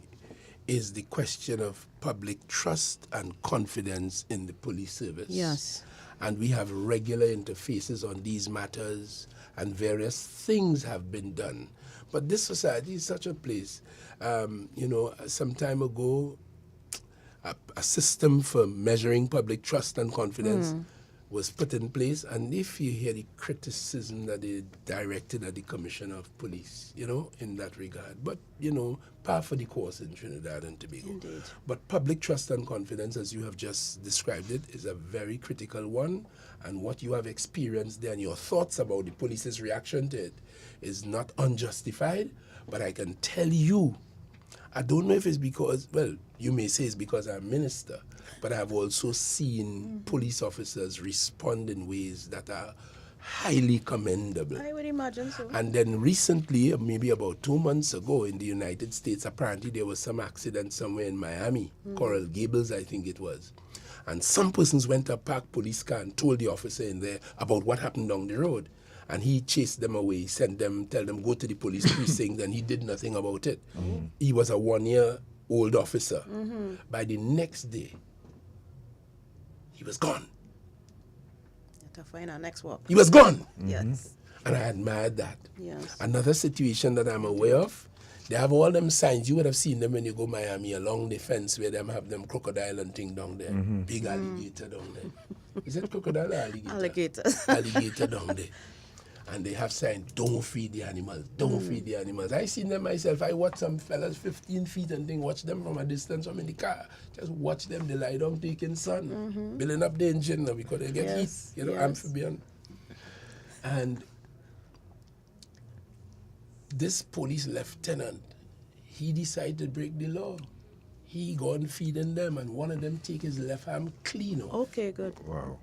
is the question of public trust and confidence in the police service. Yes. And we have regular interfaces on these matters, and various things have been done. But this society is such a place. Some time ago, a system for measuring public trust and confidence was put in place. And if you hear the criticism that they directed at the Commissioner of Police, in that regard. But, par for the course in Trinidad and Tobago. Indeed. But public trust and confidence, as you have just described it, is a very critical one. And what you have experienced there and your thoughts about the police's reaction to it is not unjustified. But I can tell you, I don't know if it's because, you may say it's because I'm minister, but I've also seen police officers respond in ways that are highly commendable. I would imagine so. And then recently, maybe about 2 months ago in the United States, apparently there was some accident somewhere in Miami, Coral Gables, I think it was. And some persons went to a parked police car and told the officer in there about what happened down the road. And he chased them away, tell them, go to the police precinct, and he did nothing about it. He was a 1-year-old officer. By the next day, he was gone. To find our next walk. He was gone. Yes. And I admired that. Yes. Another situation that I'm aware of, they have all them signs. You would have seen them when you go Miami along the fence where them have them crocodile and thing down there. Big alligator down there. Is it crocodile or alligator? Alligator. Alligator down there. And they have signs, don't feed the animals, don't feed the animals. I seen them myself. I watch some fellas 15 feet and thing, watch them from a distance. I'm in the car. Just watch them, they lie down taking sun, building up the engine now because they get heat, amphibian. And this police lieutenant, he decided to break the law. He gone feeding them, and one of them take his left arm clean off. Okay, good. Wow.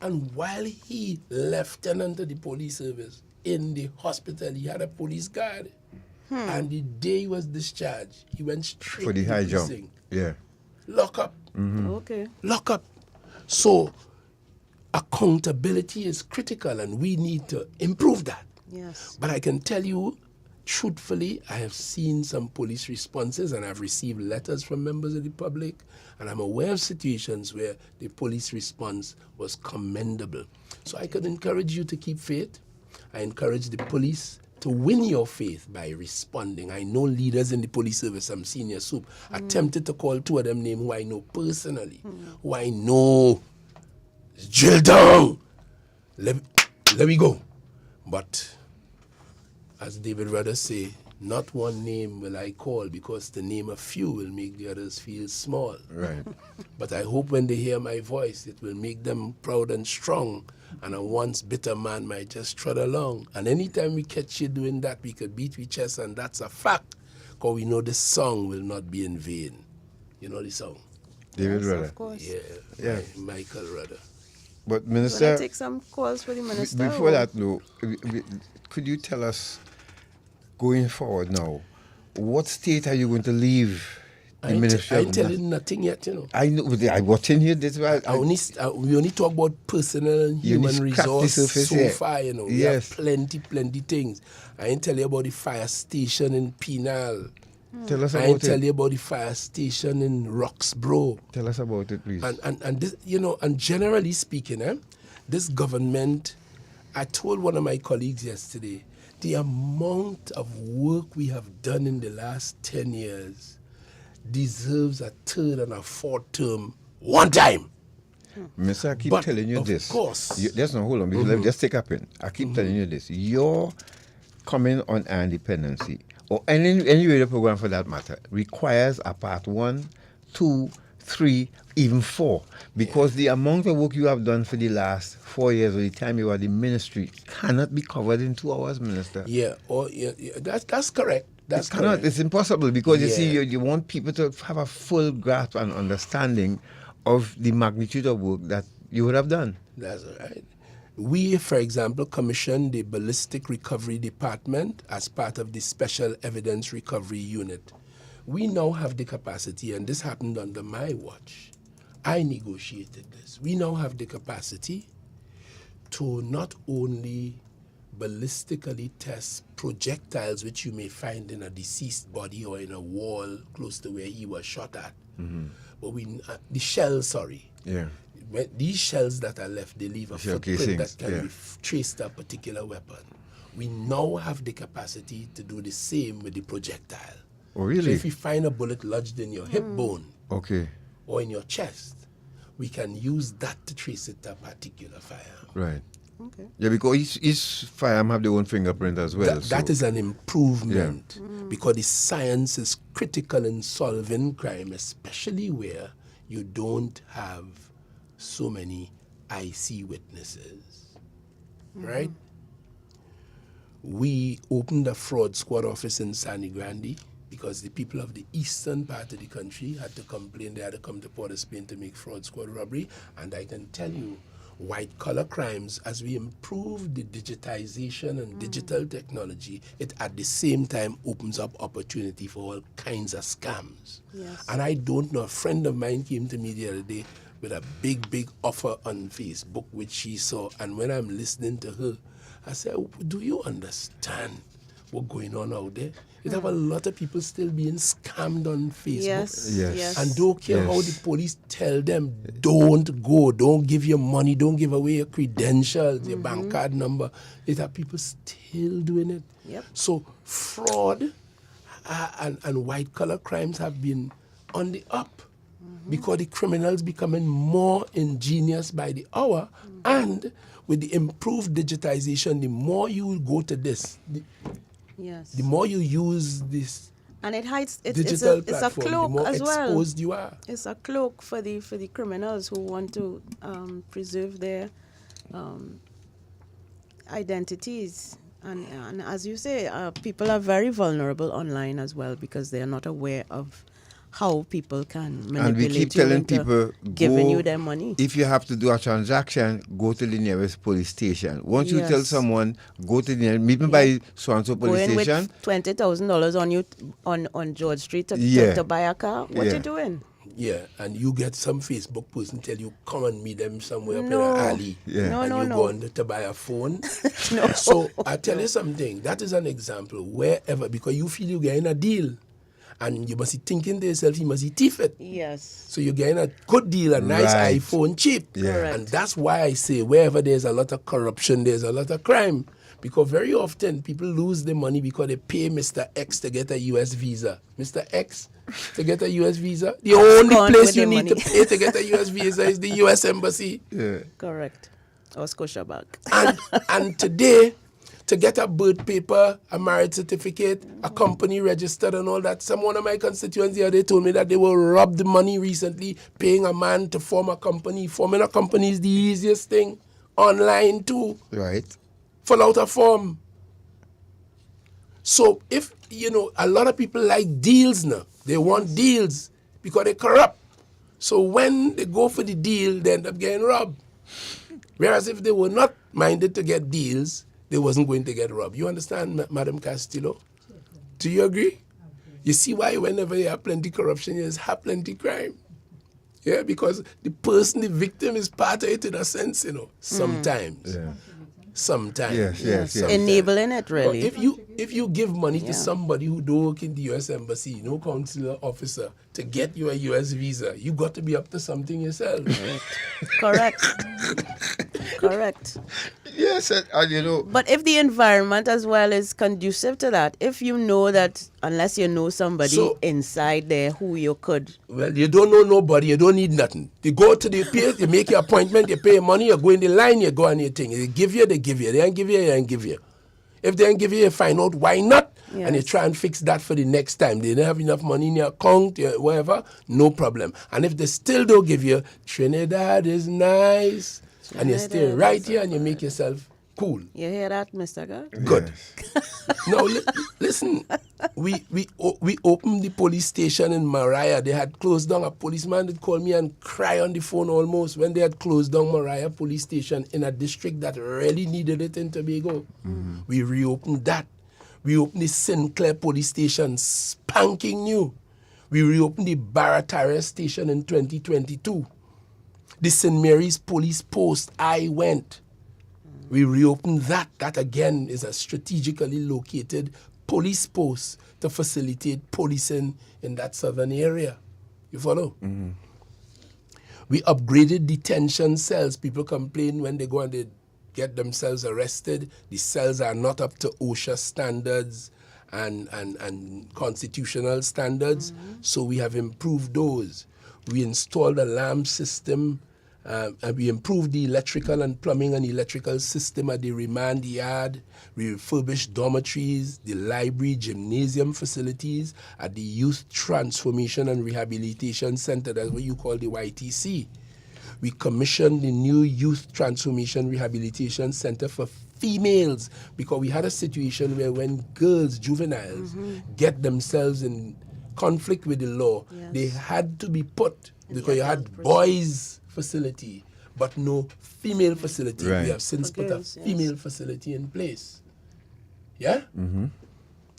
And while he lieutenant of the police service in the hospital, he had a police guard. And the day he was discharged, he went straight For the to high the jump. precinct. Yeah. Lock up. Okay. Lock up. So accountability is critical, and we need to improve that. Yes. But I can tell you, truthfully, I have seen some police responses and I've received letters from members of the public, and I'm aware of situations where the police response was commendable. So I could encourage you to keep faith. I encourage the police to win your faith by responding. I know leaders in the police service, some senior soup, attempted to call 2 of them names who I know personally, who I know is drilled down. Let me go. But as David Rudder say, not one name will I call, because the name of few will make the others feel small. Right. But I hope when they hear my voice, it will make them proud and strong, and a once bitter man might just trot along. And anytime we catch you doing that, we could beat your chest, and that's a fact, because we know this song will not be in vain. You know the song? David Rudder. Of course. Yeah. Michael Rudder. But Can Minister, I take some calls for the minister? before that, though, could you tell us, going forward now, what state are you going to leave the ministry? I tell you nothing yet, you know. I know. I'm watching you. This we only talk about personal and human resource so far, you know. We have plenty things. I ain't tell you about the fire station in Penal. Tell us I about ain't tell you about the fire station in Roxborough. Tell us about it, please. And this, you know, and generally speaking, this government, I told one of my colleagues yesterday, the amount of work we have done in the last 10 years deserves a third and a fourth term one time. Mister, I keep telling you this. Of course. Just no, hold on. Let me just take a pen. I keep telling you this. Your coming on Dependency, or any radio program for that matter, requires a part 1, 2, 3, even 4. Because the amount of work you have done for the last 4 years, or the time you were the ministry, cannot be covered in 2 hours, Minister. That's correct. That's correct. It's impossible, because you see, you want people to have a full grasp and understanding of the magnitude of work that you would have done. That's right. We, for example, commissioned the Ballistic Recovery Department as part of the Special Evidence Recovery Unit. We now have the capacity, and this happened under my watch. I negotiated this. We now have the capacity to not only ballistically test projectiles which you may find in a deceased body or in a wall close to where he was shot at, but the shells, these shells that are left, they leave a footprint that can be traced to a particular weapon. We now have the capacity to do the same with the projectile. Oh, really? So if we find a bullet lodged in your hip bone or in your chest, we can use that to trace it to a particular firearm. Right. Okay. Yeah, because each firearm have their own fingerprint as well. That is an improvement, because the science is critical in solving crime, especially where you don't have so many IC witnesses, right? We opened a fraud squad office in Sani Grande because the people of the eastern part of the country had to complain. They had to come to Port of Spain to make fraud squad robbery. And I can tell you, white-collar crimes, as we improve the digitization and digital technology, it at the same time opens up opportunity for all kinds of scams. Yes. And I don't know, a friend of mine came to me the other day with a big offer on Facebook, which she saw. And when I'm listening to her, I said, do you understand what's going on out there? You have a lot of people still being scammed on Facebook. Yes. And don't care how the police tell them, don't go, don't give your money, don't give away your credentials, your bank card number. It have people still doing it. Yep. So fraud and white-collar crimes have been on the up, because the criminals becoming more ingenious by the hour, and with the improved digitization, the more you go to this, the more you use this, and it hides. It's digital a platform, cloak the more as well. exposed you are. It's a cloak for the criminals who want to preserve their identities. And as you say, people are very vulnerable online as well, because they are not aware of how people can manipulate and we keep telling people, giving you their money. If you have to do a transaction, go to the nearest police station. Once you tell someone, go to the meet me by so-and-so police station. With $20,000 on you on George Street to buy a car. What you doing? Yeah, and you get some Facebook person tell you, come and meet them somewhere up in No. an alley. Yeah. No, and no, you no. go on to buy a phone. No. So I tell you something, that is an example wherever, because you feel you're getting a deal. And you must be thinking to yourself, you must be thief it. Yes. So you're getting a good deal, a nice Right. iPhone cheap. Yeah. Correct. And that's why I say wherever there's a lot of corruption, there's a lot of crime. Because very often people lose their money because they pay Mr. X to get a US visa. Mr. X to get a US visa. The only Gone place with you the need to money. pay to get a US visa is the US Embassy. Yeah. Correct. Or Scotiabank. And today, to get a birth paper, a marriage certificate, a company registered and all that, one of my constituents here, they told me that they were robbed the money recently, paying a man to form a company. Forming a company is the easiest thing. Online too. Right. Fill out a form. So if, a lot of people like deals now. They want deals because they're corrupt. So when they go for the deal, they end up getting robbed. Whereas if they were not minded to get deals, they wasn't going to get robbed. You understand, Madam Castillo? Do you agree? You see why whenever you have plenty corruption, you have plenty crime. Yeah, because the person, the victim, is part of it in a sense, sometimes. Yeah. Sometimes. Yes. Enabling it, really. But if you give money to somebody who don't work in the U.S. Embassy, no consular officer, to get you a U.S. visa, you got to be up to something yourself. Correct. Correct. Yes, and But if the environment as well is conducive to that, if you know that, unless you know somebody inside there who you could. Well, you don't know nobody, you don't need nothing. You go to the place, you make your appointment, you pay money, you go in the line, you go on your thing. They give you, they give you. They don't give you, they don't give you. If they don't give you, you find out why not. Yes. And you try and fix that for the next time. They don't have enough money in your account, whatever, no problem. And if they still don't give you, Trinidad is nice. And you stay right here and you make yourself cool. You hear that, Mr. God? Good. Now, listen, we opened the police station in Mariah. They had closed down. A policeman did call me and cry on the phone almost when they had closed down Mariah police station in a district that really needed it in Tobago. Mm-hmm. We reopened that. We opened the Sinclair police station, spanking new. We reopened the Barataria station in 2022. The St. Mary's police post, I went. We reopened that. That again is a strategically located police post to facilitate policing in that southern area. You follow? Mm-hmm. We upgraded detention cells. People complain when they go and they get themselves arrested. The cells are not up to OSHA standards and constitutional standards. Mm-hmm. So we have improved those. We installed a alarm system. And we improved the electrical and plumbing and electrical system at the remand yard. We refurbished dormitories, the library, gymnasium facilities at the Youth Transformation and Rehabilitation Center. That's what you call the YTC. We commissioned the new Youth Transformation Rehabilitation Center for females because we had a situation where when girls, juveniles, get themselves in conflict with the law, they had to be put, because you had boys facility, but no female facility. Right. We have since put a female facility in place. Yeah? Mm-hmm.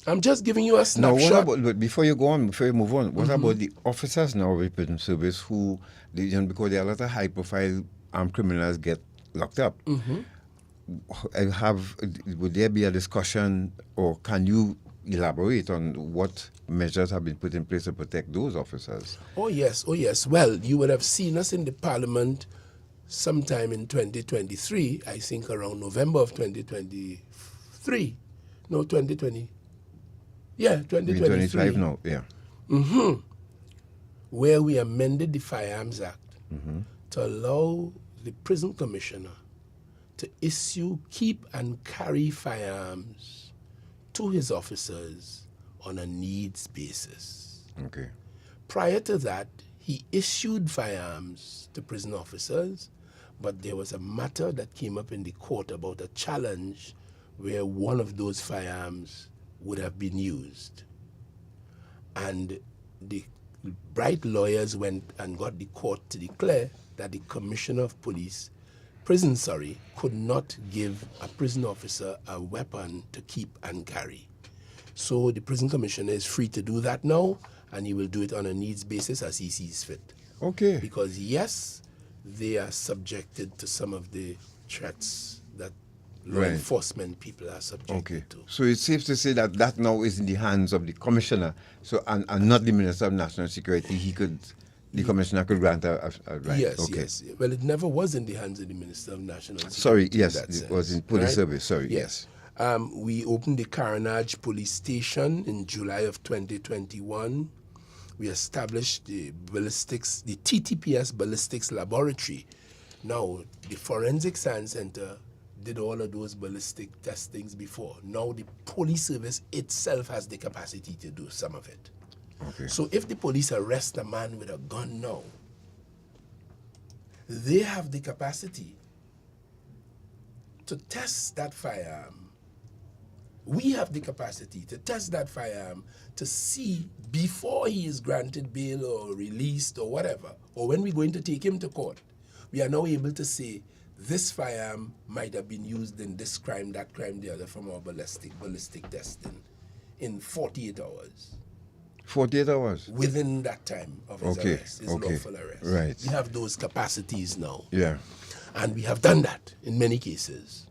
I'm just giving you a snapshot. Now, but before you move on, what about the officers now with prison service who, because there are a lot of high-profile criminals get locked up? Mm-hmm. Would there be a discussion, or can you elaborate on what measures have been put in place to protect those officers? Oh yes. Well, you would have seen us in the parliament sometime in 2023, I think around November of 2023. No, 2020. Yeah, 2023. 2025 now, yeah. Mm-hmm. Where we amended the Firearms Act to allow the prison commissioner to issue, keep and carry firearms to his officers on a needs basis. Okay. Prior to that, he issued firearms to prison officers, but there was a matter that came up in the court about a challenge where one of those firearms would have been used. And the bright lawyers went and got the court to declare that the commissioner of police could not give a prison officer a weapon to keep and carry. So the prison commissioner is free to do that now, and he will do it on a needs basis as he sees fit. Okay. Because yes, they are subjected to some of the threats that law Right. enforcement people are subjected Okay. to. So it's safe to say that that now is in the hands of the commissioner, so and not the Minister of National Security. The commissioner could grant a right. Yes, Okay. yes. Well, it never was in the hands of the Minister of National Security. Sorry, in yes, that it sense, was in police right? service. Sorry, yes. We opened the Carnage Police Station in July of 2021. We established the TTPS Ballistics Laboratory. Now, the Forensic Science Center did all of those ballistic testings before. Now, the police service itself has the capacity to do some of it. Okay. So if the police arrest a man with a gun now, they have the capacity to test that firearm. We have the capacity to test that firearm to see before he is granted bail or released or whatever, or when we're going to take him to court, we are now able to say this firearm might have been used in this crime, that crime, the other from our ballistic testing in 48 hours. 48 hours? Within that time of his arrest, his lawful arrest. Right. We have those capacities now. Yeah. And we have done that in many cases.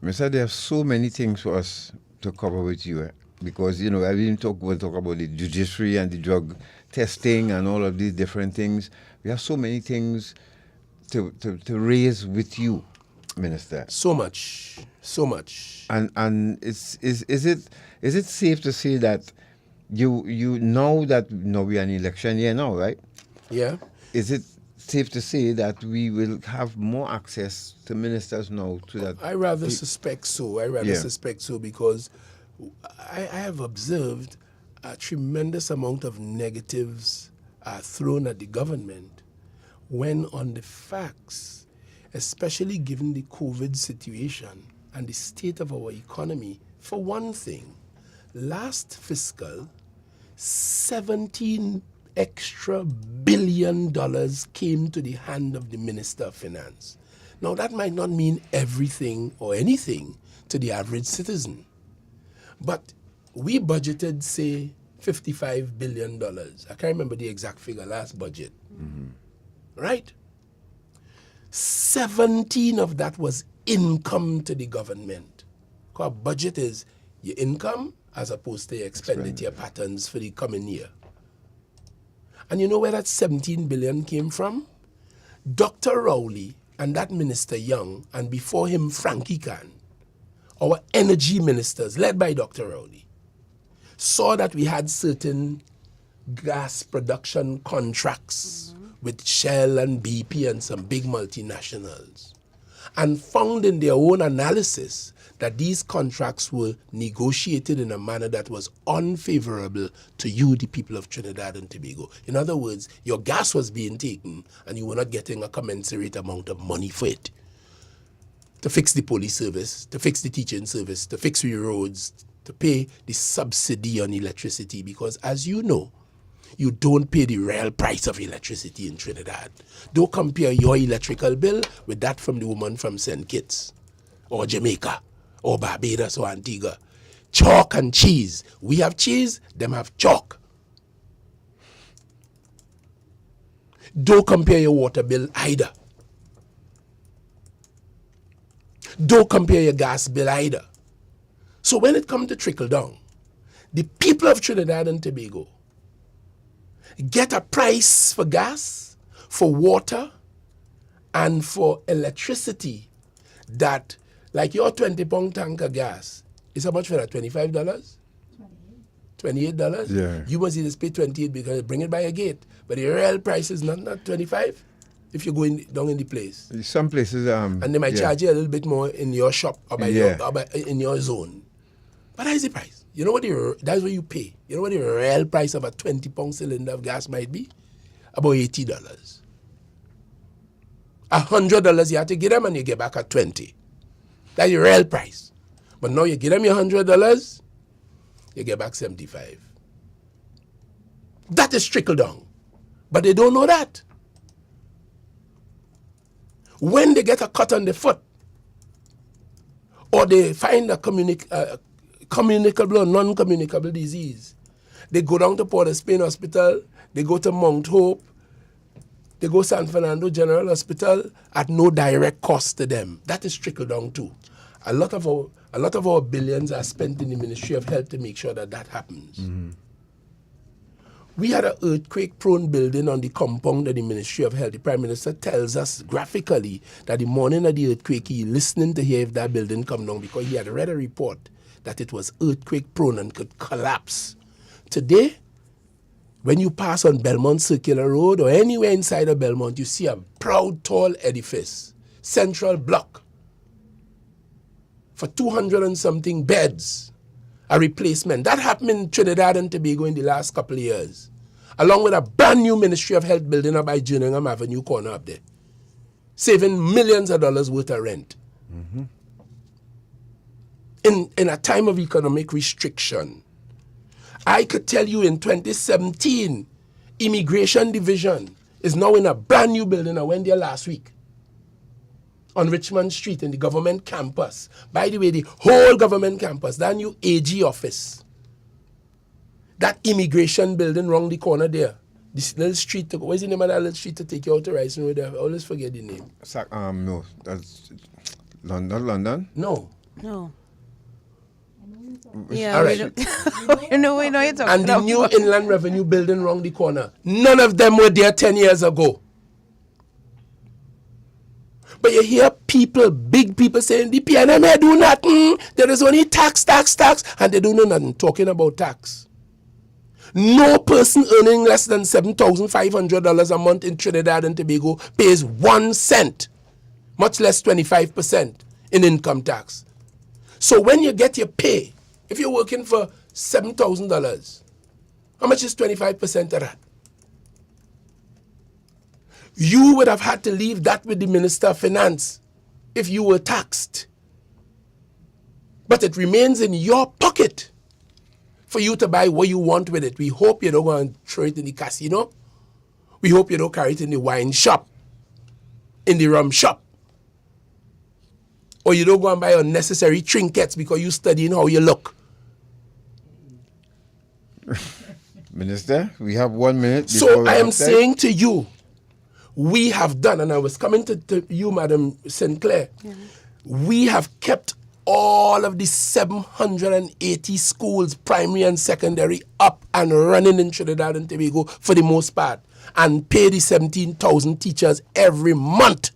Mr. There are so many things for us to cover with you, because, I didn't talk about the judiciary and the drug testing and all of these different things. We have so many things to raise with you, Minister. So much. And is it safe to say that you know that we are in election year now, right? Yeah. Is it safe to say that we will have more access to ministers now to that? I rather suspect so. Suspect so because I have observed a tremendous amount of negatives thrown at the government when on the facts, especially given the COVID situation and the state of our economy. For one thing, last fiscal, $17 extra billion came to the hand of the Minister of Finance. Now, that might not mean everything or anything to the average citizen, but we budgeted, say, $55 billion. I can't remember the exact figure last budget. Right? 17 of that was income to the government. Our budget is your income as opposed to your expenditure patterns for the coming year. And you know where that 17 billion came from? Dr. Rowley and that Minister Young, and before him Frankie Khan, our energy ministers, led by Dr. Rowley, saw that we had certain gas production contracts with Shell and BP and some big multinationals, and found in their own analysis that these contracts were negotiated in a manner that was unfavorable to you, the people of Trinidad and Tobago. In other words, your gas was being taken and you were not getting a commensurate amount of money for it. To fix the police service, to fix the teaching service, to fix your roads, to pay the subsidy on electricity, because as you know, you don't pay the real price of electricity in Trinidad. Don't compare your electrical bill with that from the woman from St. Kitts or Jamaica or Barbados or Antigua. Chalk and cheese. We have cheese, them have chalk. Don't compare your water bill either. Don't compare your gas bill either. So when it comes to trickle down, the people of Trinidad and Tobago get a price for gas, for water, and for electricity that, like your 20-pound tank of gas, is how much for that? $25? $28? Yeah. You must either pay 28 because they bring it by a gate. But the real price is not 25 if you're going down in the place. Some places, and they might charge you a little bit more in your shop or, in your zone. But that is the price. You know what that's what you pay. You know what the real price of a 20-pound cylinder of gas might be? About $80. $100 you have to give them and you get back at 20. That's your real price. But now you give them your $100, you get back 75. That is trickle down. But they don't know that. When they get a cut on the foot, or they find a communicable or non-communicable disease, They go down to Port of Spain Hospital, they go to Mount Hope, they go San Fernando General Hospital at no direct cost to them. That is trickle down too. A lot of our billions are spent in the Ministry of Health to make sure that that happens. Mm-hmm. We had an earthquake-prone building on the compound of the Ministry of Health. The Prime Minister tells us graphically that the morning of the earthquake, he listening to hear if that building come down because he had read a report that it was earthquake-prone and could collapse. Today, when you pass on Belmont Circular Road or anywhere inside of Belmont, you see a proud, tall edifice, central block, for 200 and something beds. A replacement. That happened in Trinidad and Tobago in the last couple of years, along with a brand new Ministry of Health building up by Gillingham Avenue corner up there, saving millions of dollars worth of rent. Mm-hmm. In a time of economic restriction. I could tell you in 2017, Immigration Division is now in a brand new building. I went there last week on Richmond Street in the government campus. By the way, the whole government campus, that new AG office, that immigration building round the corner there, this little street, what's the name of that little street to take you out to Rising Road? I always forget the name. No, that's London? No. No. Yeah, all right. we know you're talking and the about. new Inland Revenue building round the corner. None of them were there 10 years ago. But you hear people, big people saying, the PNM do nothing. There is only tax, and they don't know nothing, talking about tax. No person earning less than $7,500 a month in Trinidad and Tobago pays 1 cent, much less 25% in income tax. So when you get your pay, if you're working for $7,000, how much is 25% of that? You would have had to leave that with the Minister of Finance if you were taxed. But it remains in your pocket for you to buy what you want with it. We hope you don't go and throw it in the casino. We hope you don't carry it in the wine shop, in the rum shop. Or you don't go and buy unnecessary trinkets because you're studying how you look. Minister, we have 1 minute. So I am saying to you, we have done, and I was coming to you, Madam Sinclair, we have kept all of the 780 schools, primary and secondary, up and running in Trinidad and Tobago for the most part, and pay the 17,000 teachers every month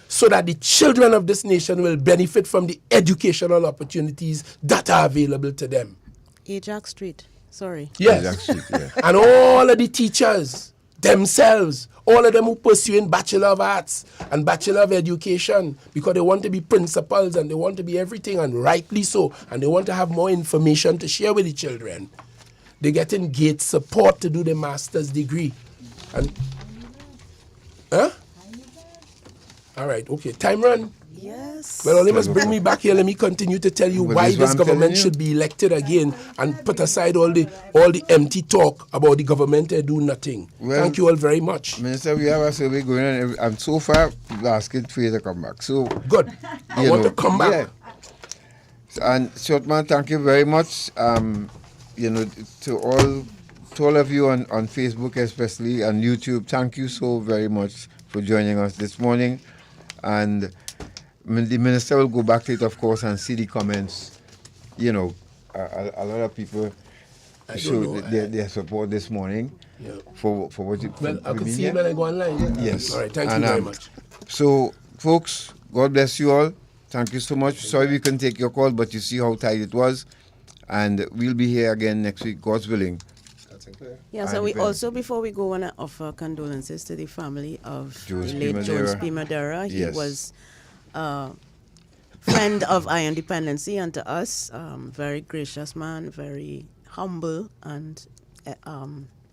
so that the children of this nation will benefit from the educational opportunities that are available to them. Ajax Street, sorry. Yes. Ajax Street, yeah. And all of the teachers themselves, all of them who pursuing Bachelor of Arts and Bachelor of Education because they want to be principals and they want to be everything, and rightly so, and they want to have more information to share with the children. They get in GATE support to do their master's degree. And all right, okay, time run. Yes. Well, only must bring me back here. Let me continue to tell you why this government should be elected again and put aside all the empty talk about the government do nothing. Well, thank you all very much. Minister, we have a survey going on, and so far people are asking for you to come back. So good. I want to come back. Yeah. And Shortman, thank you very much. To all of you on Facebook, especially on YouTube, thank you so very much for joining us this morning. And the minister will go back to it, of course, and see the comments. A lot of people showed their support this morning for what you. Well, I could see him when I go online. Yes. All right. Thank you very much. So, folks, God bless you all. Thank you so much. Sorry we couldn't take your call, but you see how tight it was, and we'll be here again next week, God's willing. Yeah, so we also, before we go, want to offer condolences to the family of the late Jones P. Madera. He was a friend of Iron Dependency and to us, very gracious man, very humble and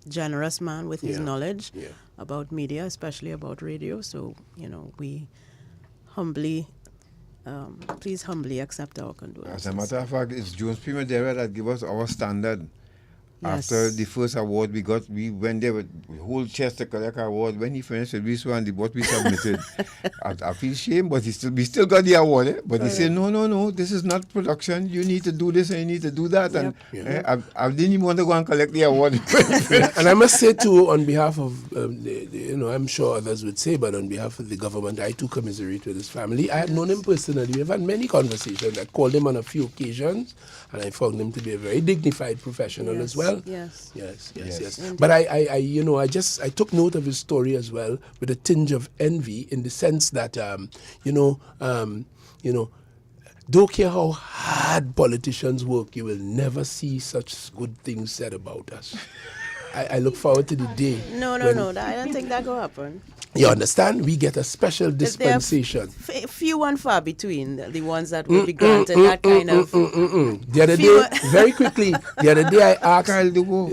generous man with his knowledge about media, especially about radio. So, we humbly, please humbly accept our condolences. As a matter of fact, it's Jones P. Madera that give us our standard After the first award we went there with the whole chest to collect our award. When he finished with this one, what we submitted, I feel shame, but we still got the award. But he said, no, this is not production. You need to do this and you need to do that. And I didn't even want to go and collect the award. And I must say too, on behalf of, I'm sure others would say, but on behalf of the government, I too commiserate with his family. I had known him personally. We've had many conversations. I called him on a few occasions, and I found him to be a very dignified professional as well. Yes. But I took note of his story as well with a tinge of envy, in the sense that, don't care how hard politicians work, you will never see such good things said about us. I look forward to the day. No, I don't think that will happen. You understand? We get a special dispensation. Few and far between the ones that will be granted that kind of. The other day, very quickly, the other day I asked. Kyle to go.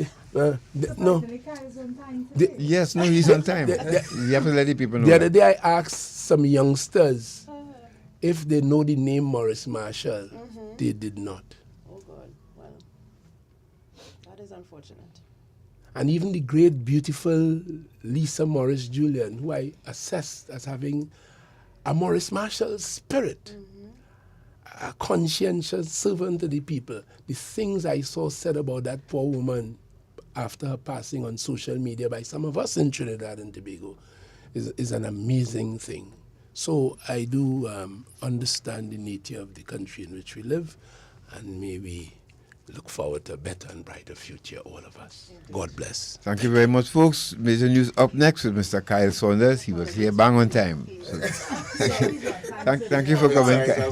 Yes, he's on time. You have to let the people know. The other day I asked some youngsters if they know the name Morris Marshall. They did not. Oh God, well, that is unfortunate. And even the great, beautiful Lisa Morris Julian, who I assessed as having a Morris Marshall spirit, a conscientious servant to the people. The things I saw said about that poor woman after her passing on social media by some of us in Trinidad and Tobago is an amazing thing. So I do understand the nature of the country in which we live, and maybe look forward to a better and brighter future, all of us. God bless. Thank you very much, folks. Major News up next with Mr. Kyle Saunders. He was here bang on time. So, thank you for coming, Kyle.